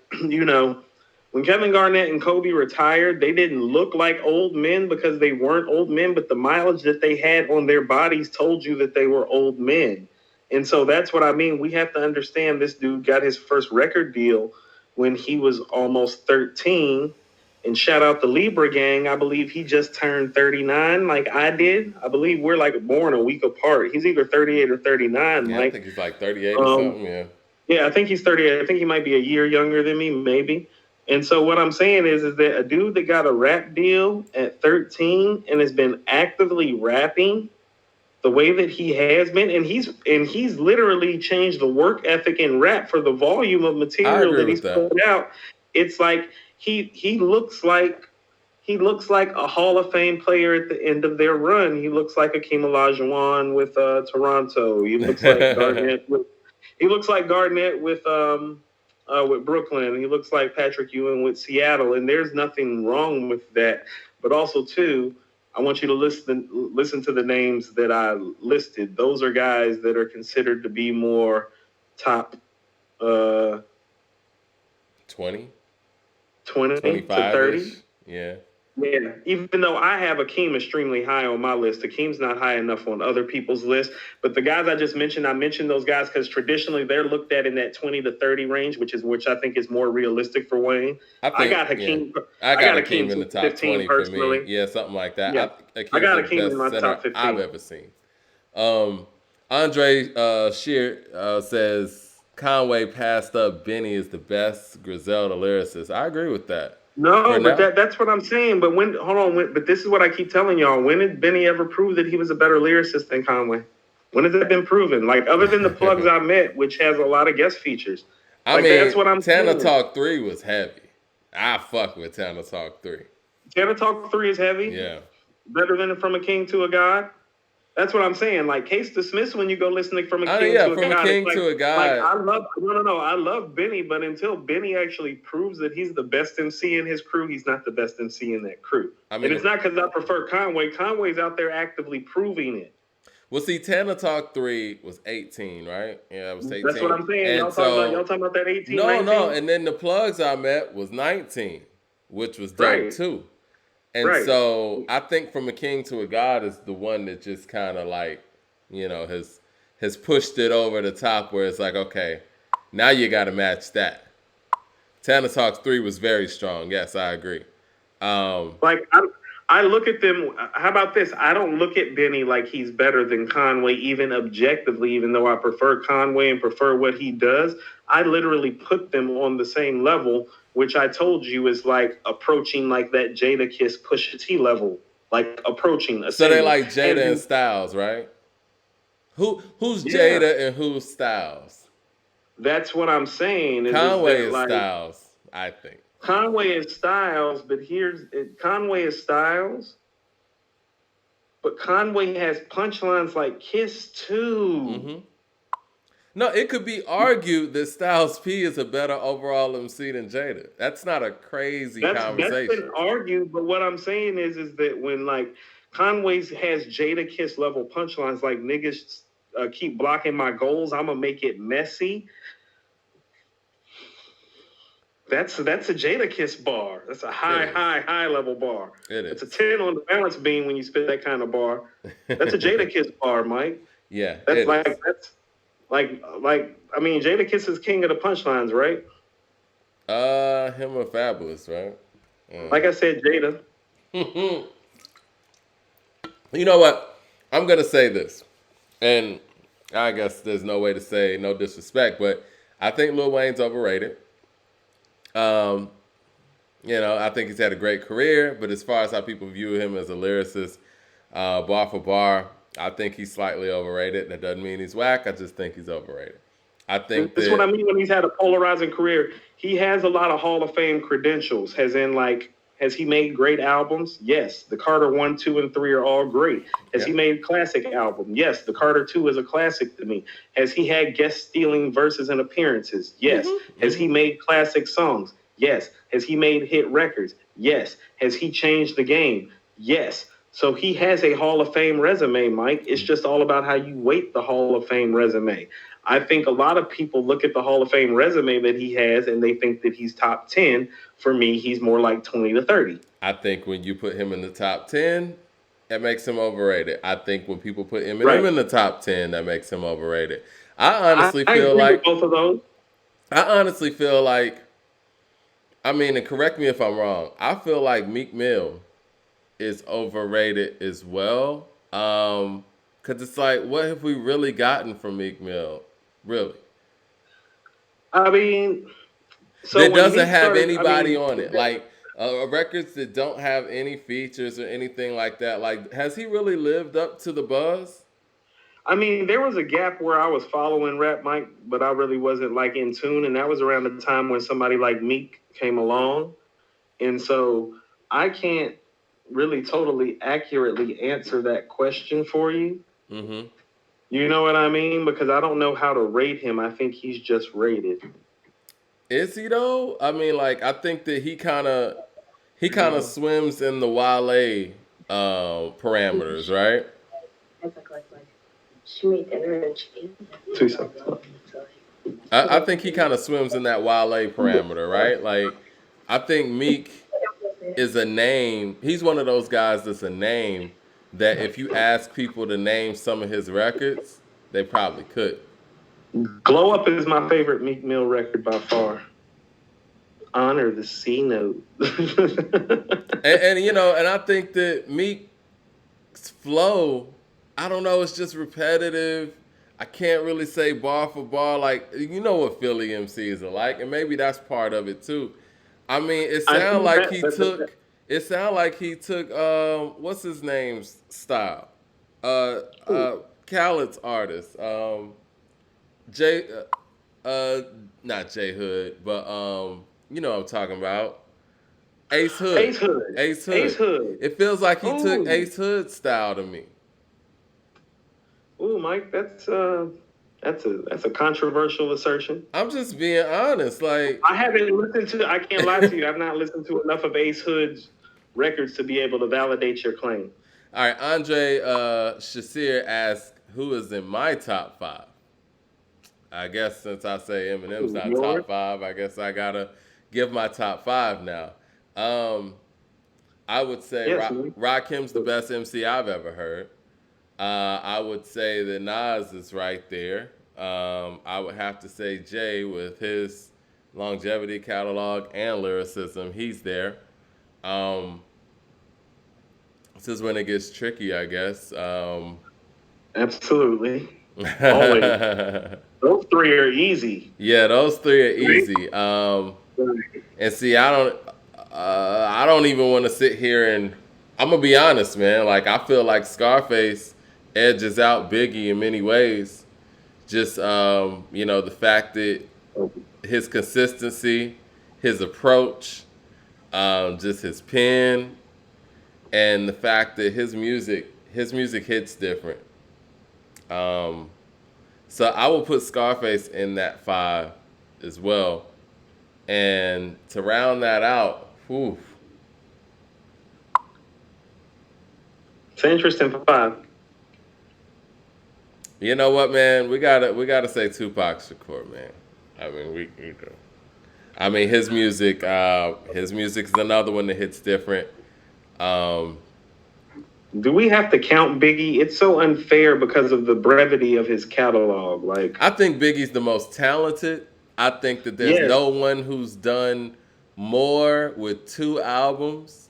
when Kevin Garnett and Kobe retired, they didn't look like old men because they weren't old men, but the mileage that they had on their bodies told you that they were old men. And so that's what I mean. We have to understand this dude got his first record deal when he was almost 13. And shout out the Libra gang. I believe he just turned 39 like I did. I believe we're like born a week apart. He's either 38 or 39. Yeah, I think he's like 38 or something, yeah. Yeah, I think he's 38. I think he might be a year younger than me, maybe. And so what I'm saying is that a dude that got a rap deal at 13 and has been actively rapping the way that he has been, and he's literally changed the work ethic in rap for the volume of material that he's put out. It's like he looks like a Hall of Fame player at the end of their run. He looks like Akeem Olajuwon with Toronto. He looks like Garnett with Brooklyn. He looks like Patrick Ewing with Seattle, and there's nothing wrong with that. But also, too, I want you to listen to the names that I listed. Those are guys that are considered to be more top 20, 20 to 25 30. ish. Yeah. Yeah, even though I have Akeem extremely high on my list, Akeem's not high enough on other people's list. But the guys I just mentioned, I mentioned those guys because traditionally they're looked at in that 20 to 30 range, which I think is more realistic for Wayne. I I think, got yeah. Hakeem. I I got got Hakeem Hakeem in the top top 15 20 for me. personally. Yeah, something like that. Yeah, I Hakeem's got the Hakeem in my best center top 15. I've ever seen. Andre Shear says Conway passed up Benny is the best Griselda lyricist. I agree with that. For No, but now, that's what I'm saying. But but this is what I keep telling y'all. When did Benny ever prove that he was a better lyricist than Conway? When has that been proven? Like other than the plugs I met, which has a lot of guest features. I Like mean, that's what I'm Tana saying. Talk 3 was heavy. I fuck with Tana Talk 3. Tana Talk 3 is heavy. Yeah. Better than From a King to a God. That's what I'm saying. Like case dismissed when you go listening From a King to a From God. a king It's to a like god. I love Benny, but until Benny actually proves that he's the best MC in his crew, he's not the best MC in that crew. And it's not because I prefer Conway. Conway's out there actively proving it. Well, see, Tana Talk 3 was 18, right? Yeah, it was 18. That's what I'm saying. And y'all talking about that 18, No, 19? no. And then the plugs I met was 19, which was dope too. And so I think From a King to a God is the one that just kind of like, has pushed it over the top where it's like, okay, now you got to match that. Tana Talk 3 was very strong. Yes, I agree. I look at them. How about this? I don't look at Benny like he's better than Conway, even objectively, even though I prefer Conway and prefer what he does. I literally put them on the same level, which I told you is like approaching like that Jadakiss Pusha T level, like approaching. So they like Jada and Styles, right? Who's Jada and who's Styles? That's what I'm saying. Conway is Styles, I think. Conway is Styles, but Conway is Styles, but Conway has punchlines like Kiss too. Mm-hmm. No, it could be argued that Styles P is a better overall MC than Jada. That's not a crazy conversation. That's been argued, but what I'm saying is that when like Conway has Jadakiss level punchlines like niggas keep blocking my goals, I'm gonna make it messy. That's a Jadakiss bar. That's a high level bar. It is. It's a 10 on the balance beam when you spit that kind of bar. That's a Jadakiss bar, Mike. Yeah. That's I mean, Jadakiss is king of the punchlines, right? Him or Fabulous, right? Like I said, Jada. You know what? I'm gonna say this, and I guess there's no way to say no disrespect, but I think Lil Wayne's overrated. I think he's had a great career, but as far as how people view him as a lyricist, bar for bar, I think he's slightly overrated. That doesn't mean he's whack. I just think he's overrated. I think that's what I mean when he's had a polarizing career. He has a lot of Hall of Fame credentials, has he made great albums? Yes. The Carter 1, 2, and 3 are all great. Has he made classic album? Yes. The Carter 2 is a classic to me. Has he had guest stealing verses and appearances? Yes. Mm-hmm. Has he made classic songs? Yes. Has he made hit records? Yes. Has he changed the game? Yes. So he has a Hall of Fame resume, Mike. It's just all about how you weight the Hall of Fame resume. I think a lot of people look at the Hall of Fame resume that he has and they think that he's top 10. For me, he's more like 20 to 30. I think when you put him in the top 10, that makes him overrated. I think when people put Eminem in the top 10, that makes him overrated. I honestly feel like both of those. I honestly feel like, and correct me if I'm wrong, I feel like Meek Mill is overrated as well. Because it's like, what have we really gotten from Meek Mill? Really? I mean, so it doesn't have anybody on it. Like records that don't have any features or anything like that. Like, has he really lived up to the buzz? I mean, there was a gap where I was following rap, Mike, but I really wasn't like in tune. And that was around the time when somebody like Meek came along. And so I can't really totally accurately answer that question for you. Mm-hmm. You know what I mean? Because I don't know how to rate him. I think he's just rated. Is he though? I mean, like, I think that he kind of swims in the Wale parameters, right? Two seconds. I think he kind of swims in that Wale parameter, right? Like, I think Meek is a name. He's one of those guys that's a name that if you ask people to name some of his records, they probably could. Glow Up is my favorite Meek Mill record by far. Honor the C note. And and I think that Meek's flow, I don't know, it's just repetitive. I can't really say bar for bar. Like, you know what Philly MCs are like, and maybe that's part of it too. I mean, it sound like he took what's his name's style? Uh Khaled's artist. J uh not J Hood, but you know what I'm talking about. Ace Hood. Ace Hood. Ace Hood. Ace Hood. It feels like he took Ooh. Ace Hood style to me. Ooh, Mike, that's a controversial assertion. I'm just being honest. Like, I haven't listened to. I can't lie to you. I've not listened to enough of Ace Hood's records to be able to validate your claim. all right, Andre Shasir asked, "Who is in my top 5?" I guess since I say Eminem's not top 5, I guess I gotta give my top 5 now. I would say Yes, Rakim's the best MC I've ever heard. I would say that Nas is right there. I would have to say Jay with his longevity catalog and lyricism. He's there. This is when it gets tricky, I guess. Absolutely. Always. Those three are easy. Yeah, those three are easy. And see, I don't even want to sit here and I'm gonna be honest, man. Like, I feel like Scarface edges out Biggie in many ways. Just the fact that his consistency, his approach, just his pen, and the fact that his music hits different. So I will put Scarface in that 5 as well. And to round that out, whew. It's an interesting 5. You know what, man? We gotta say Tupac Shakur, man. I mean, we do. I mean, his music is another one that hits different. Do we have to count Biggie? It's so unfair because of the brevity of his catalog. Like, I think Biggie's the most talented. I think that there's no one who's done more with 2 albums.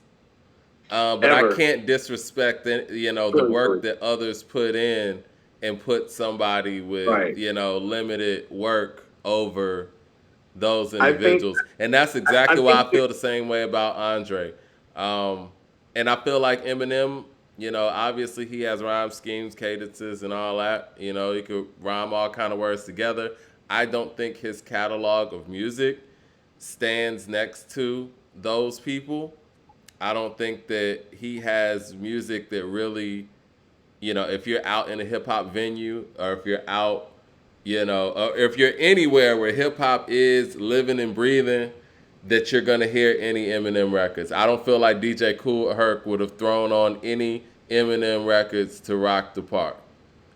But ever. I can't disrespect the work that others put in and put somebody with limited work over those individuals. And that's exactly why I feel the same way about Andre. And I feel like Eminem, obviously he has rhyme schemes, cadences, and all that. He could rhyme all kind of words together. I don't think his catalog of music stands next to those people. I don't think that he has music that really, if you're out in a hip hop venue or if you're out, or if you're anywhere where hip hop is living and breathing, that you're going to hear any Eminem records. I don't feel like DJ Kool Herc would have thrown on any Eminem records to rock the park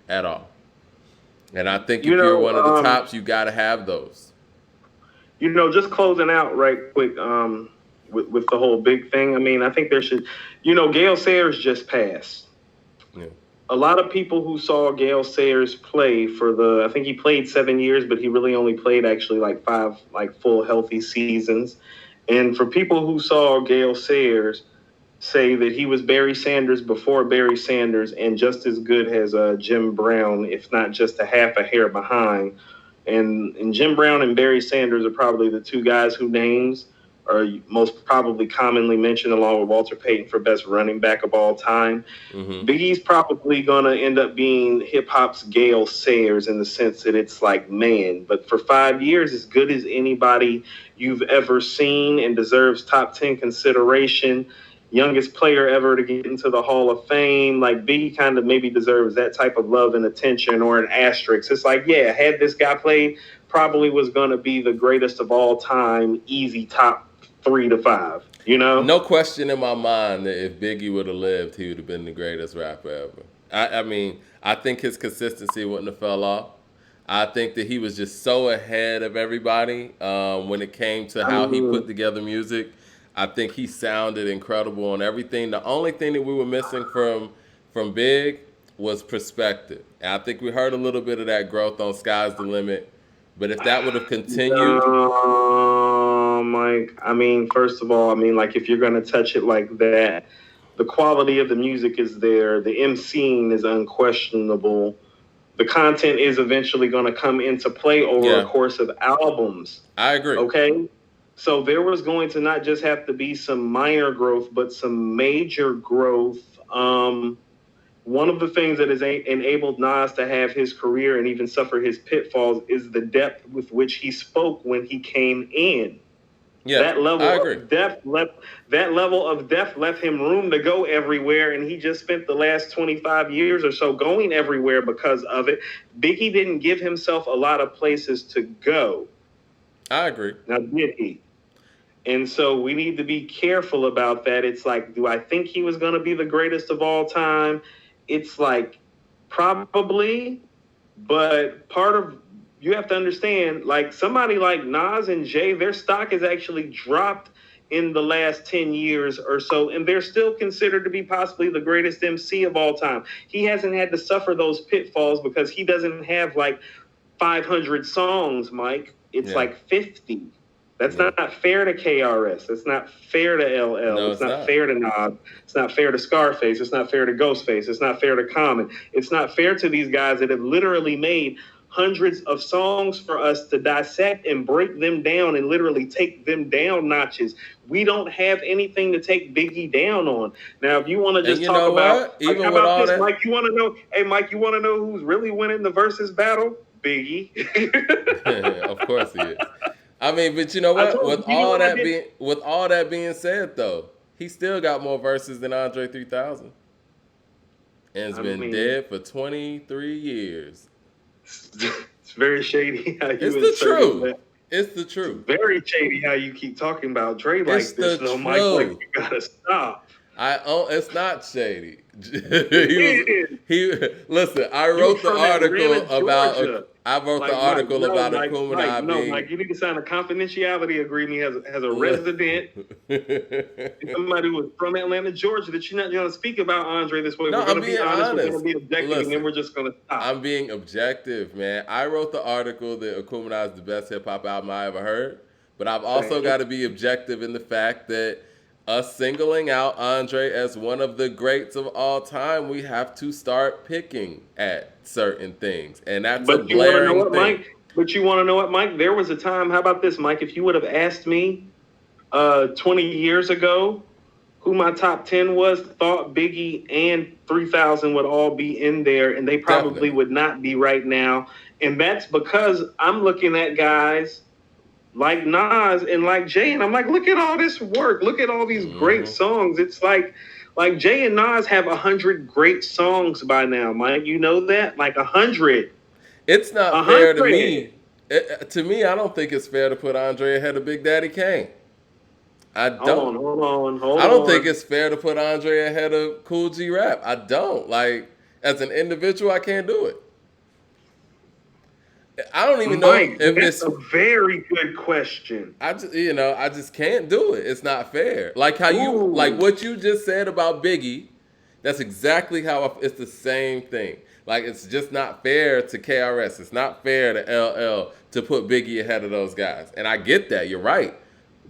at all. And I think if you're one of the tops, you got to have those. Just closing out right quick with the whole big thing. I mean, I think there should, Gale Sayers just passed. Yeah. A lot of people who saw Gale Sayers play I think he played 7 years, but he really only played actually like 5 full healthy seasons. And for people who saw Gale Sayers say that he was Barry Sanders before Barry Sanders and just as good as Jim Brown, if not just a half a hair behind. And Jim Brown and Barry Sanders are probably the 2 guys whose names are most probably commonly mentioned along with Walter Payton for best running back of all time. Mm-hmm. Biggie's probably going to end up being hip-hop's Gale Sayers in the sense that it's like, man, but for 5 years, as good as anybody you've ever seen and deserves top 10 consideration, youngest player ever to get into the Hall of Fame. Like, Biggie kind of maybe deserves that type of love and attention or an asterisk. It's like, yeah, had this guy played, probably was going to be the greatest of all time, easy top 3 to 5. You know? No question in my mind that if Biggie would have lived, he would have been the greatest rapper ever. I mean, I think his consistency wouldn't have fell off. I think that he was just so ahead of everybody when it came to I how he put mean, together music. I think he sounded incredible on everything. The only thing that we were missing from Big was perspective. And I think we heard a little bit of that growth on Sky's the Limit. But if that would have continued, Mike, I mean, first of all, I mean, like, if you're going to touch it like that, the quality of the music is there. The emceeing is unquestionable. The content is eventually going to come into play over a course of albums. I agree. Okay? So there was going to not just have to be some minor growth, but some major growth. One of the things that has enabled Nas to have his career and even suffer his pitfalls is the depth with which he spoke when he came in. Yeah, that level I agree. of depth left him room to go everywhere, and he just spent the last 25 years or so going everywhere because of it. Biggie didn't give himself a lot of places to go. I agree. Now, did he? And so we need to be careful about that. It's like, do I think he was going to be the greatest of all time? It's like, probably, but you have to understand, like, somebody like Nas and Jay, their stock has actually dropped in the last 10 years or so, and they're still considered to be possibly the greatest MC of all time. He hasn't had to suffer those pitfalls because he doesn't have like 500 songs, Mike. It's like 50. That's not fair to KRS. It's not fair to LL. No, it's not fair to Nas. It's not fair to Scarface. It's not fair to Ghostface. It's not fair to Common. It's not fair to these guys that have literally made hundreds of songs for us to dissect and break them down and literally take them down notches. We don't have anything to take Biggie down on. Now, if you want to just talk about, even like, how with about all this, that, Mike? You want to know? Hey, Mike, you want to know who's really winning the versus battle? Biggie. of course he is. I mean, but you know what? With all that being said, though, he still got more verses than Andre 3000, and has been dead for 23 years. It's very shady how you. It's the truth. It's the truth. It's very shady how you keep talking about Dre like it's this. The Mike, like, you gotta stop. It's not shady. Listen. I wrote the article about. I wrote the article about Akuma. No, Mike, you need to sign a confidentiality agreement as a resident. Somebody who was from Atlanta, Georgia, that you're not going to speak about Andre this way. No, we're going to be honest. We're going to be objective, and then we're just going to stop. I'm being objective, man. I wrote the article that Akuma is the best hip hop album I ever heard, but I've also got to be objective in the fact that us singling out Andre as one of the greats of all time, we have to start picking at certain things. And that's a blaring thing. But you want to know what, Mike? There was a time, how about this, Mike? If you would have asked me 20 years ago who my top 10 was, thought Biggie and 3000 would all be in there, and they probably would not be right now. And that's because I'm looking at guys like Nas and like Jay, and I'm like, look at all this work. Look at all these great songs. It's like Jay and Nas have 100 great songs by now, Mike. You know that? Like 100. It's not fair to me. To me, I don't think it's fair to put Andre ahead of Big Daddy Kane. I don't. Hold on. I don't think it's fair to put Andre ahead of Kool G Rap. I don't. Like, as an individual, I can't do it. I don't even know if it's a very good question. I just can't do it. It's not fair. Like how what you just said about Biggie, that's exactly how it's the same thing. Like, it's just not fair to KRS. It's not fair to LL to put Biggie ahead of those guys. And I get that. You're right.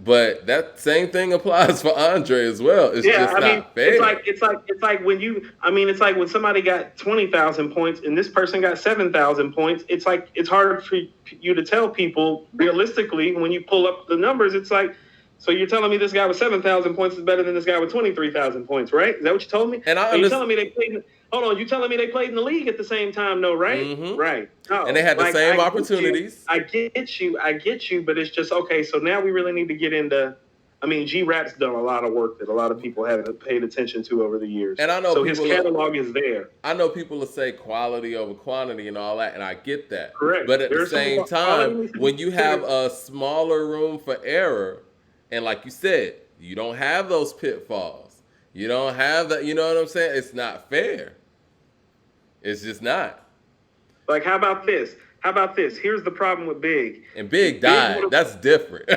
But that same thing applies for Andre as well. It's just not fair. It's like when it's like when somebody got 20,000 points and this person got 7,000 points. It's like it's hard for you to tell people realistically when you pull up the numbers. It's like, so you're telling me this guy with 7,000 points is better than this guy with 23,000 points, right? Is that what you told me? And you're telling me they played. Hold on, you telling me they played in the league at the same time, though, right? Mm-hmm. Right. No, and they had the same opportunities. I get you, but it's just, okay, so now we really need to get into, G-Rap's done a lot of work that a lot of people haven't paid attention to over the years. And I know his catalog is there. I know people will say quality over quantity and all that, and I get that. Correct. But at the same time, when you have a smaller room for error, And like you said, you don't have those pitfalls. You don't have that. You know what I'm saying? It's not fair. It's just not. Like, how about this? How about this? Here's the problem with Big. And Big If Big died. would have That's different.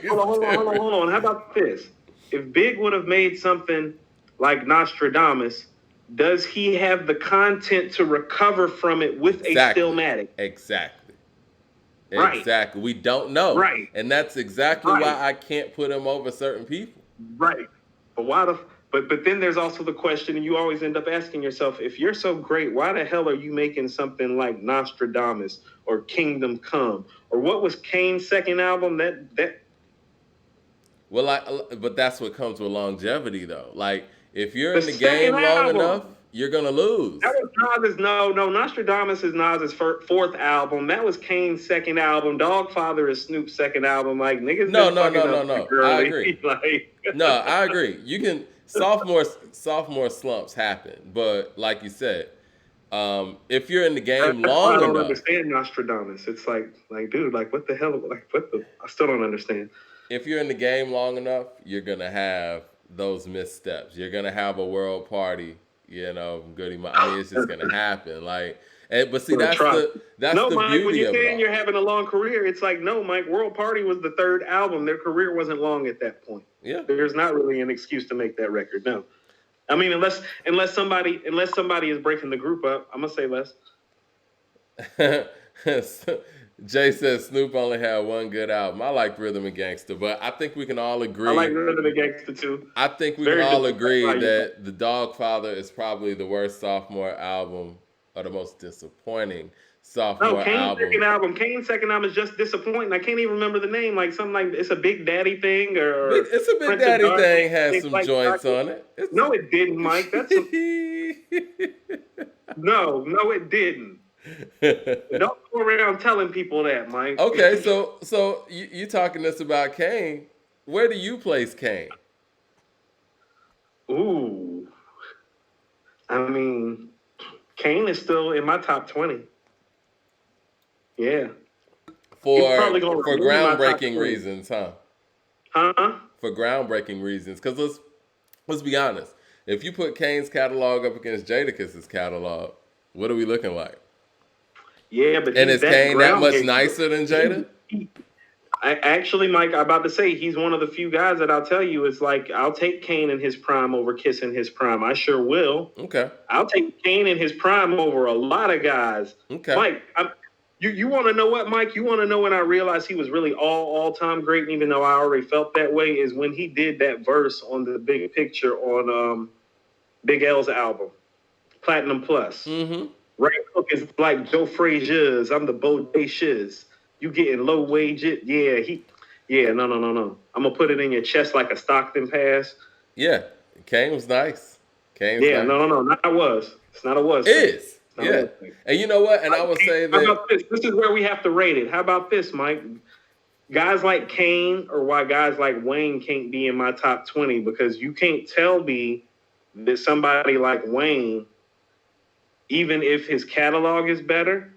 hold on. How about this? If Big would have made something like Nostradamus, does he have the content to recover from it with a Stillmatic? Exactly. Right. Exactly. We don't know. Right. And that's exactly why I can't put him over certain people. Right. But why the but then there's also the question, and you always end up asking yourself, if you're so great, why the hell are you making something like Nostradamus or Kingdom Come? Or what was Kane's second album? Well, but that's what comes with longevity, though. Like, if you're in the game long enough, you're gonna lose. That was Nas's no. Nostradamus is Nas's fourth album. That was Kane's second album. Dogfather is Snoop's second album. Like, niggas. No. I agree. No, I agree. You can sophomore slumps happen, but like you said, if you're in the game long enough, I don't understand Nostradamus. It's like, dude, like, what the hell? Like, I still don't understand. If you're in the game long enough, you're gonna have those missteps. You're gonna have a world party. You know, Goody Mob. I mean, it's just gonna happen. Like, but see, that's the Mike, beauty when you're of it. saying you're having a long career, it's like, no, Mike. World Party was the third album. Their career wasn't long at that point. Yeah, there's not really an excuse to make that record. No, I mean, unless somebody is breaking the group up, I'm gonna say less. Jay says Snoop only had one good album. I like Rhythm and Gangster, but I think we can all agree. I like Rhythm and Gangster too. I think we can all agree that The Dogfather is probably the worst sophomore album, or the most disappointing sophomore album. Kane's second album is just disappointing. I can't even remember the name. Like something like It's a Big Daddy thing, or It's a Big Prince Daddy thing has some joints on it. No, it didn't, Mike. No, it didn't. Don't go around telling people that, Mike. Okay, so you talking to us about Kane. Where do you place Kane? Ooh. I mean, Kane is still in my top 20. Yeah. For groundbreaking reasons, huh? Huh? For groundbreaking reasons. Because let's be honest. If you put Kane's catalog up against Jadakiss' catalog, what are we looking like? Yeah, but is Kane that much nicer than Jada? Actually, Mike, I'm about to say he's one of the few guys that I'll tell you is like, I'll take Kane in his prime over Kiss in his prime. I sure will. Okay. I'll take Kane in his prime over a lot of guys. Okay. Mike, you want to know what, Mike? You want to know when I realized he was really all-time great, and even though I already felt that way, is when he did that verse on the Big Picture on Big L's album, Platinum Plus. Mm-hmm. Right hook is like Joe Frazier's. I'm the bodacious. You getting low wage it? Yeah, no. I'm gonna put it in your chest like a Stockton pass. Yeah, Kane was nice. Nice. No, not a was. It's not a was. It is. Yeah. And you know what? And I would say that. How about this? This is where we have to rate it. How about this, Mike? Guys like Kane, or why guys like Wayne can't be in my top 20, because you can't tell me that somebody like Wayne, even if his catalog is better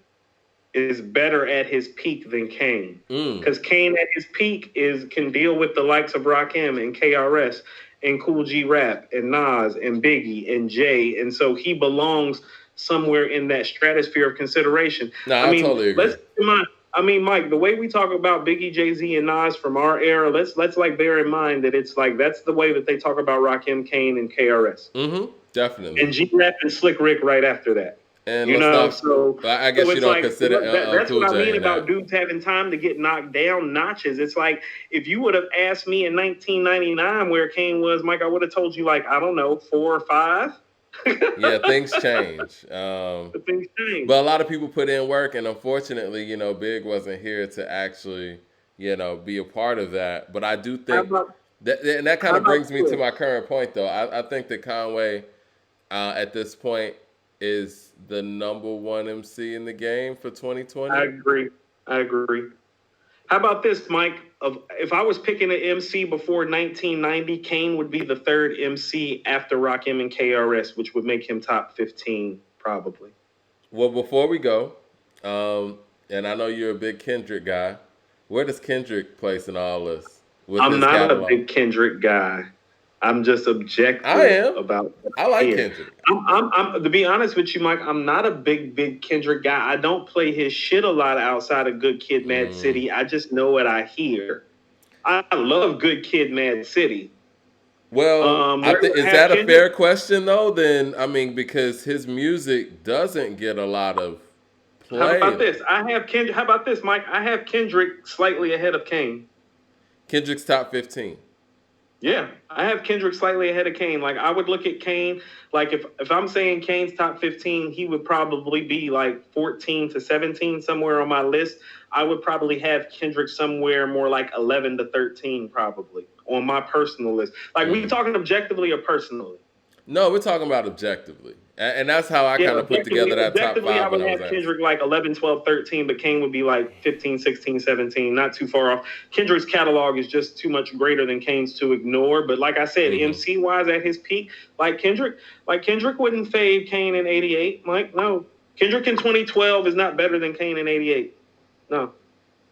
at his peak than Kane. Because Kane at his peak can deal with the likes of Rakim and KRS and Cool G Rap and Nas and Biggie and Jay. And so he belongs somewhere in that stratosphere of consideration. No, I totally agree. Mike, the way we talk about Biggie, Jay-Z, and Nas from our era, let's like bear in mind that it's like that's the way that they talk about Rakim, Kane, and KRS. Mm-hmm. Definitely. And G-Rap and Slick Rick right after that. And so I guess you don't consider that's what I mean about dudes having time to get knocked down notches. It's like if you would have asked me in 1999 where Kane was, Mike, I would have told you like, I don't know, 4 or 5. Yeah, things change. Things change. But a lot of people put in work, and unfortunately, Big wasn't here to actually, be a part of that. But I do think that kind of brings me to my current point, though. I think that Conway, at this point, is the number one MC in the game for 2020. I agree. How about this, Mike? If I was picking an MC before 1990, Kane would be the third MC after Rakim and KRS, which would make him top 15, probably. Well, before we go, and I know you're a big Kendrick guy, where does Kendrick place in all this? with I'm his not a catalog. big Kendrick guy. I'm just objective I am. about I like here. Kendrick. I'm to be honest with you, Mike. I'm not a big Kendrick guy. I don't play his shit a lot outside of Good Kid, Mad City. I just know what I hear. I love Good Kid, Mad City. Well, I think is that a fair question though? Then I mean, because his music doesn't get a lot of How play. about this? I have Kendrick. How about this, Mike? I have Kendrick slightly ahead of Kane. Kendrick's top 15. Yeah, I have Kendrick slightly ahead of Kane. Like I would look at Kane, like if I'm saying Kane's top 15, he would probably be like 14 to 17 somewhere on my list. I would probably have Kendrick somewhere more like 11 to 13 probably on my personal list. Like we talking objectively or personally? No, we're talking about objectively. And that's how I kind of put together that top objectively, five I would when I was have asked. Kendrick like 11, 12, 13, but Kane would be like 15, 16, 17, not too far off. Kendrick's catalog is just too much greater than Kane's to ignore. But like I said, MC-wise at his peak, Kendrick wouldn't fade Kane in 88. Mike, no. Kendrick in 2012 is not better than Kane in 88. No.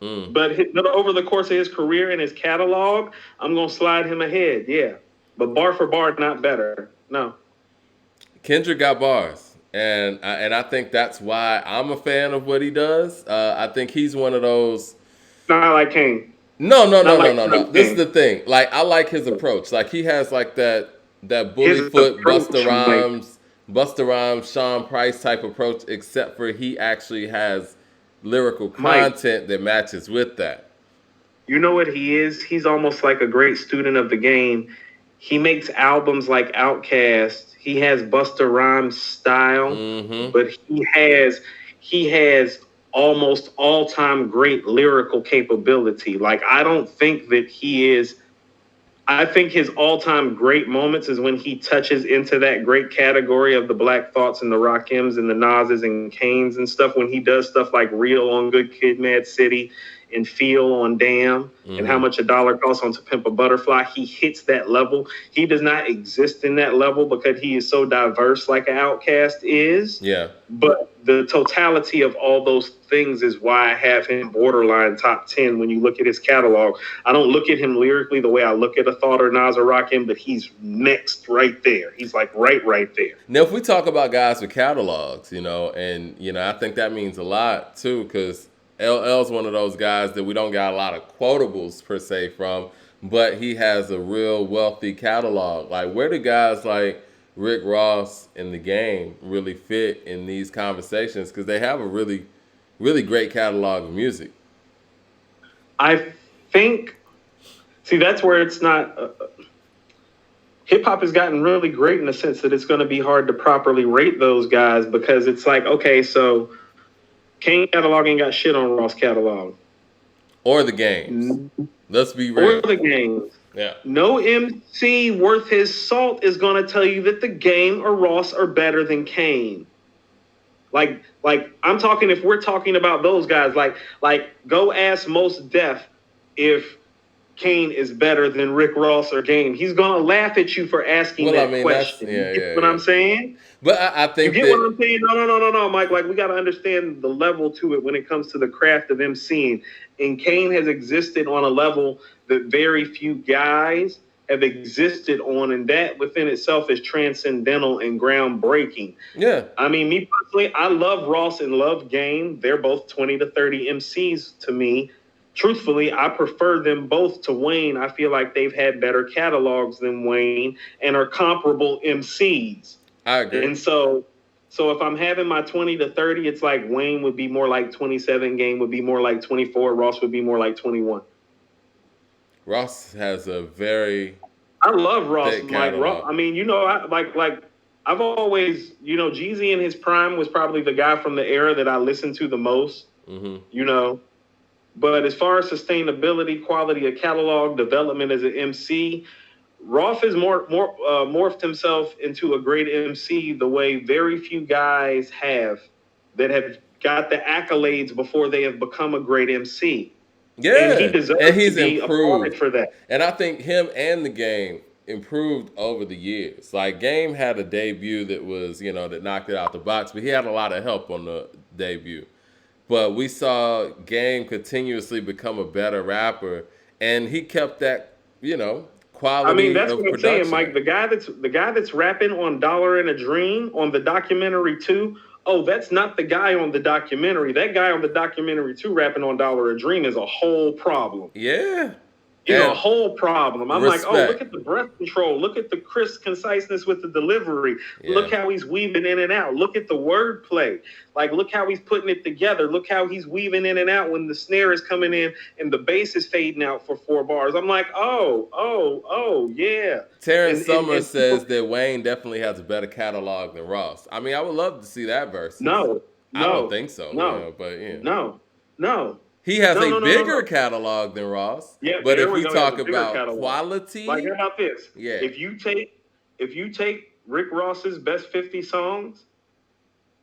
But over the course of his career and his catalog, I'm going to slide him ahead, yeah. But bar for bar, not better. No. Kendrick got bars. And I think that's why I'm a fan of what he does. I think he's one of those. Not like Kane. No. This is the thing. Like I like his approach. Like he has like that Bullyfoot, Busta Rhymes, Sean Price type approach, except for he actually has lyrical content that matches with that. You know what he is? He's almost like a great student of the game. He makes albums like Outkast. He has Busta Rhymes style, but he has almost all-time great lyrical capability. Like I don't think that he is. I think his all-time great moments is when he touches into that great category of the Black Thoughts and the Rakims and the Nas's and Kanes and stuff. When he does stuff like Real on Good Kid, Mad City, and Feel on Damn, and How Much a Dollar Costs on To Pimp a Butterfly, he hits that level. He does not exist in that level because he is so diverse like an Outkast is. Yeah. But the totality of all those things is why I have him borderline top 10 when you look at his catalog. I don't look at him lyrically the way I look at a Thought or Nas or Rakim, but he's next right there. He's like right there. Now, if we talk about guys with catalogs, and, I think that means a lot too, because LL's one of those guys that we don't got a lot of quotables per se from, but he has a real wealthy catalog. Like, where do guys like Rick Ross in The Game really fit in these conversations? Because they have a really, really great catalog of music. I think, that's where it's not. Hip hop has gotten really great in the sense that it's going to be hard to properly rate those guys because it's like, okay, so Kane catalog ain't got shit on Ross catalog. Or The Games. Let's be real. Or The Games. Yeah. No MC worth his salt is going to tell you that The Game or Ross are better than Kane. Like I'm talking, if we're talking about those guys, like go ask Mos Def if Kane is better than Rick Ross or Game. He's going to laugh at you for asking that question. You get what I'm saying? But I think you get what I'm saying? No, Mike. Like, we got to understand the level to it when it comes to the craft of MCing. And Kane has existed on a level that very few guys have existed on, and that within itself is transcendental and groundbreaking. Yeah. I mean, me personally, I love Ross and love Game. They're both 20 to 30 MCs to me. Truthfully, I prefer them both to Wayne. I feel like they've had better catalogs than Wayne and are comparable MCs. I agree. And so if I'm having my 20 to 30, it's like Wayne would be more like 27, Game would be more like 24, Ross would be more like 21. Ross has a very I love Ross, Mike. Ross, I mean, I've always, Jeezy in his prime was probably the guy from the era that I listened to the most, But as far as sustainability, quality of catalog, development as an MC, Ross has morphed himself into a great MC the way very few guys have that have got the accolades before they have become a great MC. Yeah, and he deserves to be applauded for that. And I think him and The Game improved over the years. Like, Game had a debut that was, that knocked it out the box, but he had a lot of help on the debut. But we saw Game continuously become a better rapper, and he kept that, I mean, quality that's of what I'm saying, production. Mike. The guy that's rapping on "Dollar and a Dream" on the documentary too. Oh, that's not the guy on the documentary. That guy on the documentary too, rapping on "Dollar a Dream" is a whole problem. Yeah, He's a and whole problem. I'm like, oh, look respect. at the breath control. Look at the crisp conciseness with the delivery. Yeah, Look how he's weaving in and out. Look at the wordplay. Like, look how he's putting it together. Look how he's weaving in and out when the snare is coming in and the bass is fading out for 4 bars. I'm like, oh, yeah. Terrence And Summers people, says that Wayne definitely has a better catalog than Ross. I mean, I would love to see that versus. no, I don't no, think so, no, but no, no, he has no, a no, no, no, bigger no. catalog than Ross. Yeah, But if there we we go. He has talk a bigger about catalog. Like, how quality, about this? yeah, If you take Rick Ross's best 50 songs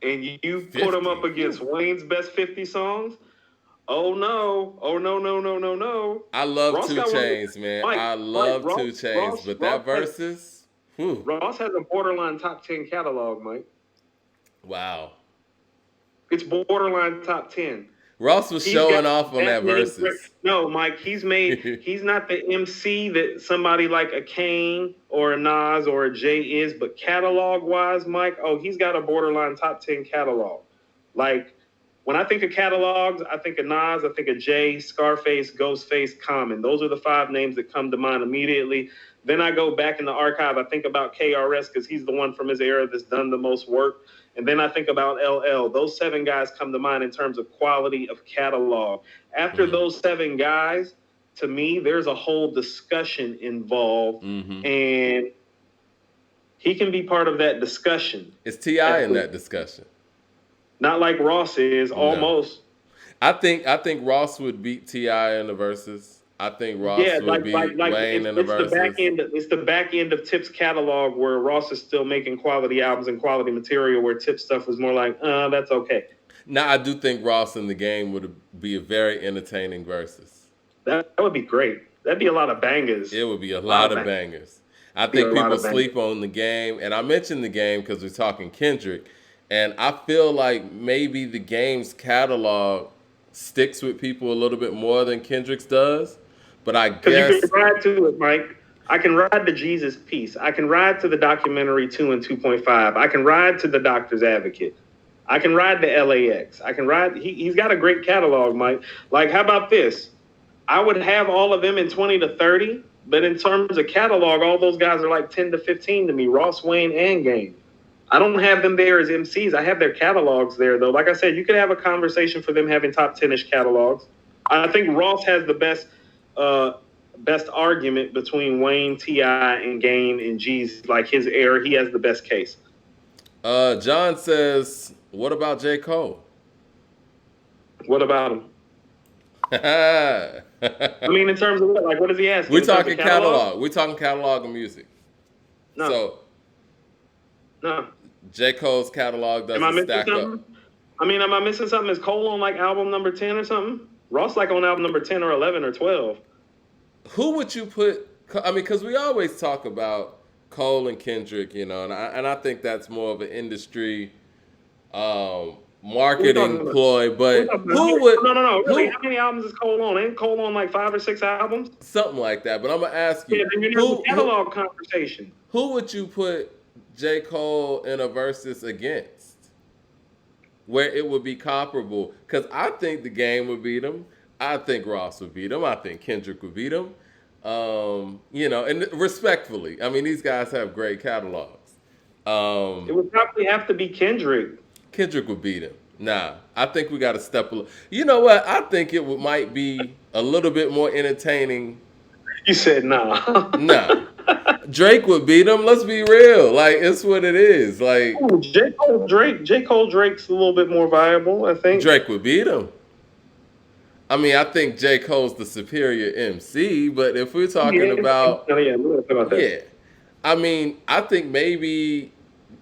and you put them up 50. against Wayne's best 50 songs, oh no, no. I love Ross Two got one of Chains, man. Mike, I Mike, love Ross, Two Chains, Ross, but Ross that has, versus, whew, Ross has a borderline top 10 catalog, Mike. wow. It's borderline top 10. Ross was He's got showing off on that many. versus. No, Mike. He's not the MC that somebody like a Kane or a Nas or a Jay is, but catalog wise, Mike. Oh, he's got a borderline top 10 catalog. Like, when I think of catalogs, I think of Nas, I think of Jay, Scarface, Ghostface, Common. Those are the 5 names that come to mind immediately. Then I go back in the archive. I think about KRS because he's the one from his era that's done the most work. And then I think about LL. Those 7 guys come to mind in terms of quality of catalog. After those 7 guys, to me, there's a whole discussion involved, and he can be part of that discussion. Is T.I. in that discussion? Not like Ross is, almost. I think Ross would beat T.I. in the verses. I think Ross would beat Wayne in the verses. It's the back end of Tip's catalog where Ross is still making quality albums and quality material, where Tip stuff was more like, that's okay. Now, I do think Ross in the Game would be a very entertaining versus. That would be great. That'd be a lot of bangers. It would be a lot of bangers. I think people sleep on the Game, and I mentioned the Game because we're talking Kendrick, and I feel like maybe the Game's catalog sticks with people a little bit more than Kendrick's does. But I guess you can ride to it, Mike. I can ride to Jesus Piece. I can ride to the documentary 2 and 2.5. I can ride to the Doctor's Advocate. I can ride to LAX. I can ride. He's got a great catalog, Mike. Like, how about this? I would have all of them in 20 to 30, but in terms of catalog, all those guys are like 10 to 15 to me, Ross, Wayne, and Game. I don't have them there as MCs. I have their catalogs there, though. Like I said, you could have a conversation for them having top 10-ish catalogs. I think Ross has the best argument between Wayne, T.I., and Game and G's, like his era. He has the best case. John says, what about J. Cole? What about him? I mean, in terms of what? Like, what does he ask? We're talking catalog. We're talking catalog of music. No. So, no. J. Cole's catalog doesn't stack up. I mean, am I missing something? Is Cole on like album number 10 or something? Ross like on album number 10 or 11 or 12. Who would you put? I mean, because we always talk about Cole and Kendrick, and I think that's more of an industry marketing ploy. But who would? No. Really, how many albums is Cole on? Ain't Cole on like 5 or 6 albums? Something like that. But I'm gonna ask you. Yeah, then you're catalog conversation. Who would you put J. Cole in a versus against, where it would be comparable? Because I think the Game would beat him. I think Ross would beat him. I think Kendrick would beat him. And respectfully, I mean, these guys have great catalogs. It would probably have to be Kendrick. Kendrick would beat him. Nah, I think we got to step a little. You know what? I think might be a little bit more entertaining. You said nah. Nah. Drake would beat him. Let's be real. Like, it's what it is. Like, J. Cole Drake's a little bit more viable, I think. Drake would beat him. I mean, I think J. Cole's the superior MC, but if we're talking about I mean, I think maybe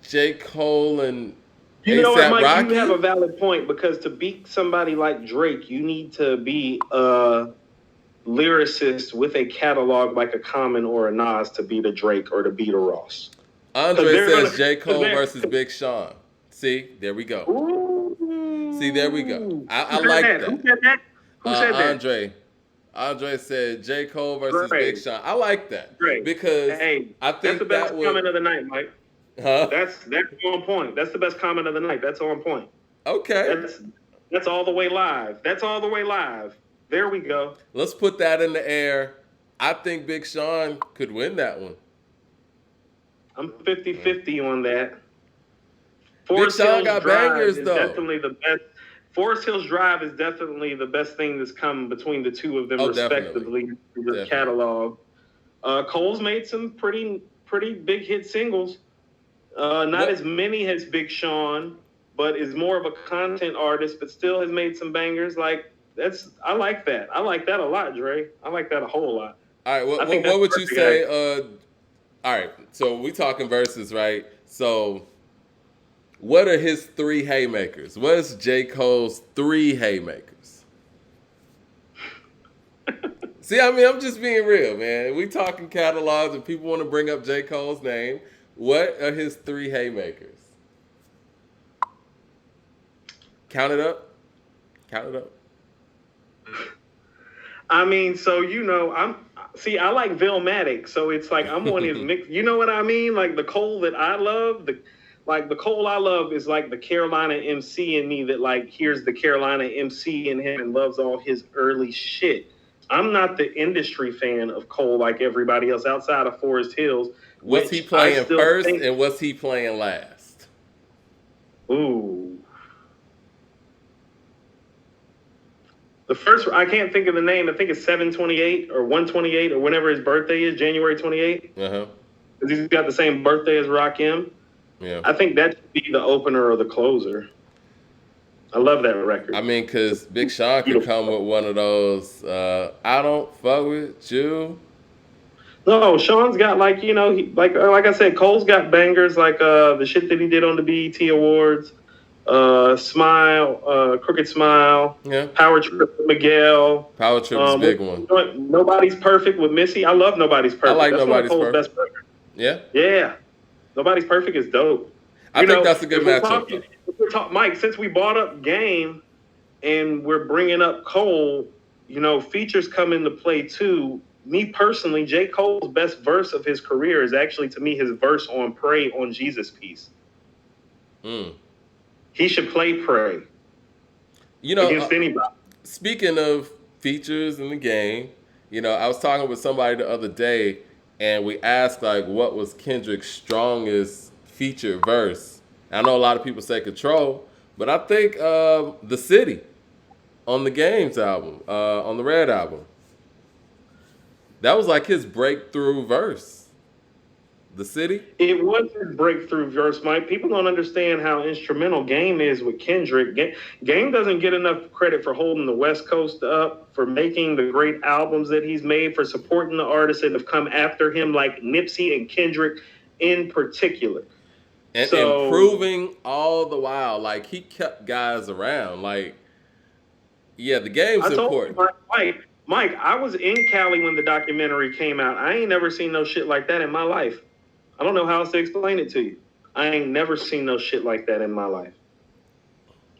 J. Cole and you know what, Mike, Rocky? You have a valid point, because to beat somebody like Drake, you need to be a lyricist with a catalog like a Common or a Nas to beat a Drake or to beat a Ross. Andre says J. Cole versus Big Sean. See, there we go. Ooh. See, there we go. I like that. Who said that? Who said that? Andre. Andre said J. Cole versus Big Great, Sean. I like that great. because Hey, I that's the think best that would, comment of the night, Mike. huh? That's on point. That's the best comment of the night. That's on point. Okay. That's all the way live. That's all the way live. There we go. Let's put that in the air. I think Big Sean could win that one. I'm 50-50 on that. Big Forest Sean Hills got Drive bangers is though. definitely the best. Forest Hills Drive is definitely the best thing that's come between the two of them, Oh, respectively, through the catalog. Cole's made some pretty big hit singles. Not as many as Big Sean, but is more of a content artist, but still has made some bangers. Like I like that. I like that a lot, Dre. I like that a whole lot. All right, what that's would you perfect, say? All right, so we talking verses, right? So, what are his 3 haymakers? What is J. Cole's 3 haymakers? See, I mean, I'm just being real, man. We talking catalogs, and people want to bring up J. Cole's name. What are his 3 haymakers? Count it up. Count it up. I mean, so I like Vilmatic, so it's like I'm on his mix. You know what I mean? Like the Cole that I love, the Cole I love is like the Carolina MC in me that like hears the Carolina MC in him and loves all his early shit. I'm not the industry fan of Cole like everybody else outside of Forest Hills. What's he playing first and what's he playing last? Ooh. The first, I can't think of the name. I think it's 7/28 or 1/28 or whenever his birthday is, January 28th. Uh-huh. Because he's got the same birthday as Rakim. Yeah. I think that should be the opener or the closer. I love that record. I mean, because Big Sean could come with one of those, I don't fuck with you. No, Sean's got like, like I said, Cole's got bangers like the shit that he did on the BET Awards. Smile, Crooked Smile, yeah. Power Trip with Miguel. Power Trip's big one. Nobody's Perfect with Missy. I love Nobody's Perfect. I like Nobody's Perfect. Best record. Yeah? Yeah. Nobody's Perfect is dope. I think that's a good matchup. Mike, since we brought up Game and we're bringing up Cole, features come into play too. Me personally, J. Cole's best verse of his career is actually, to me, his verse on Pray on Jesus Piece. He should play Pray. Against anybody. Speaking of features in the game, I was talking with somebody the other day, and we asked like, what was Kendrick's strongest feature verse? I know a lot of people say Control, but I think The City on the Games album, on the Red album. That was like his breakthrough verse. The City? It was his breakthrough verse, Mike. People don't understand how instrumental Game is with Kendrick. Game doesn't get enough credit for holding the West Coast up, for making the great albums that he's made, for supporting the artists that have come after him, like Nipsey and Kendrick in particular. And improving all the while. Like, he kept guys around. Like, yeah, the game's important. Mike, I was in Cali when the documentary came out. I ain't never seen no shit like that in my life. I don't know how else to explain it to you. I ain't never seen no shit like that in my life.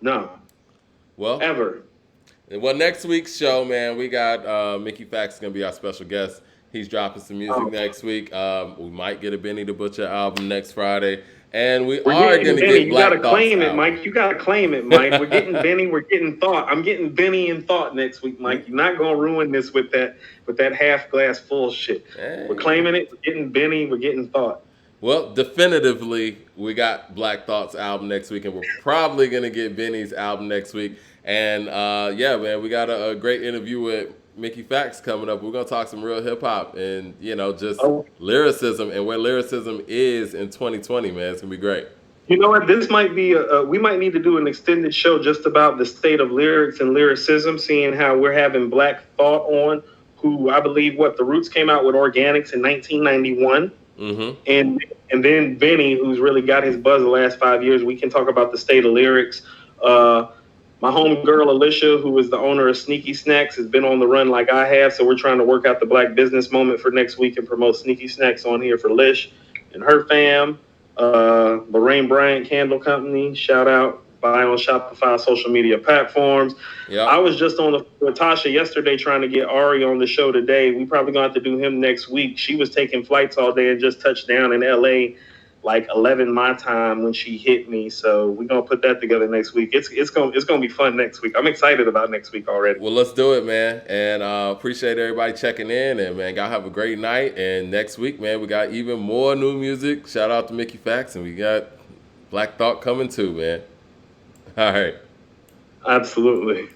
No. Well, ever. Well, next week's show, man, we got Mickey Factz going to be our special guest. He's dropping some music next week. We might get a Benny the Butcher album next Friday. And we're going to get Black Thought's claim it, album. Mike. You got to claim it, Mike. We're getting Benny. We're getting Thought. I'm getting Benny and Thought next week, Mike. You're not going to ruin this with that half glass full shit. Hey. We're claiming it. We're getting Benny. We're getting Thought. Well, definitively, we got Black Thought's album next week, and we're probably going to get Benny's album next week. And, yeah, man, we got a great interview with Mickey Factz coming up. We're going to talk some real hip-hop and, just lyricism and where lyricism is in 2020, man. It's going to be great. You know what? This might be we might need to do an extended show just about the state of lyrics and lyricism, seeing how we're having Black Thought on, who I believe, the Roots came out with Organics in 1991. Mm-hmm. And then Benny, who's really got his buzz the last 5 years. We can talk about the state of lyrics. My homegirl, Alicia, who is the owner of Sneaky Snacks, has been on the run like I have. So we're trying to work out the Black business moment for next week and promote Sneaky Snacks on here for Lish and her fam. Lorraine Bryant Candle Company, shout out. buy on Shopify social media platforms. Yeah. I was just on the phone with Tasha yesterday trying to get Ari on the show today. We probably going to have to do him next week. She was taking flights all day and just touched down in LA like 11 my time when she hit me. So we're going to put that together next week. It's going to be fun next week. I'm excited about next week already. Well, let's do it, man. And appreciate everybody checking in. And, man, y'all have a great night. And next week, man, we got even more new music. Shout out to Mickey Fax. And we got Black Thought coming too, man. All right. Absolutely.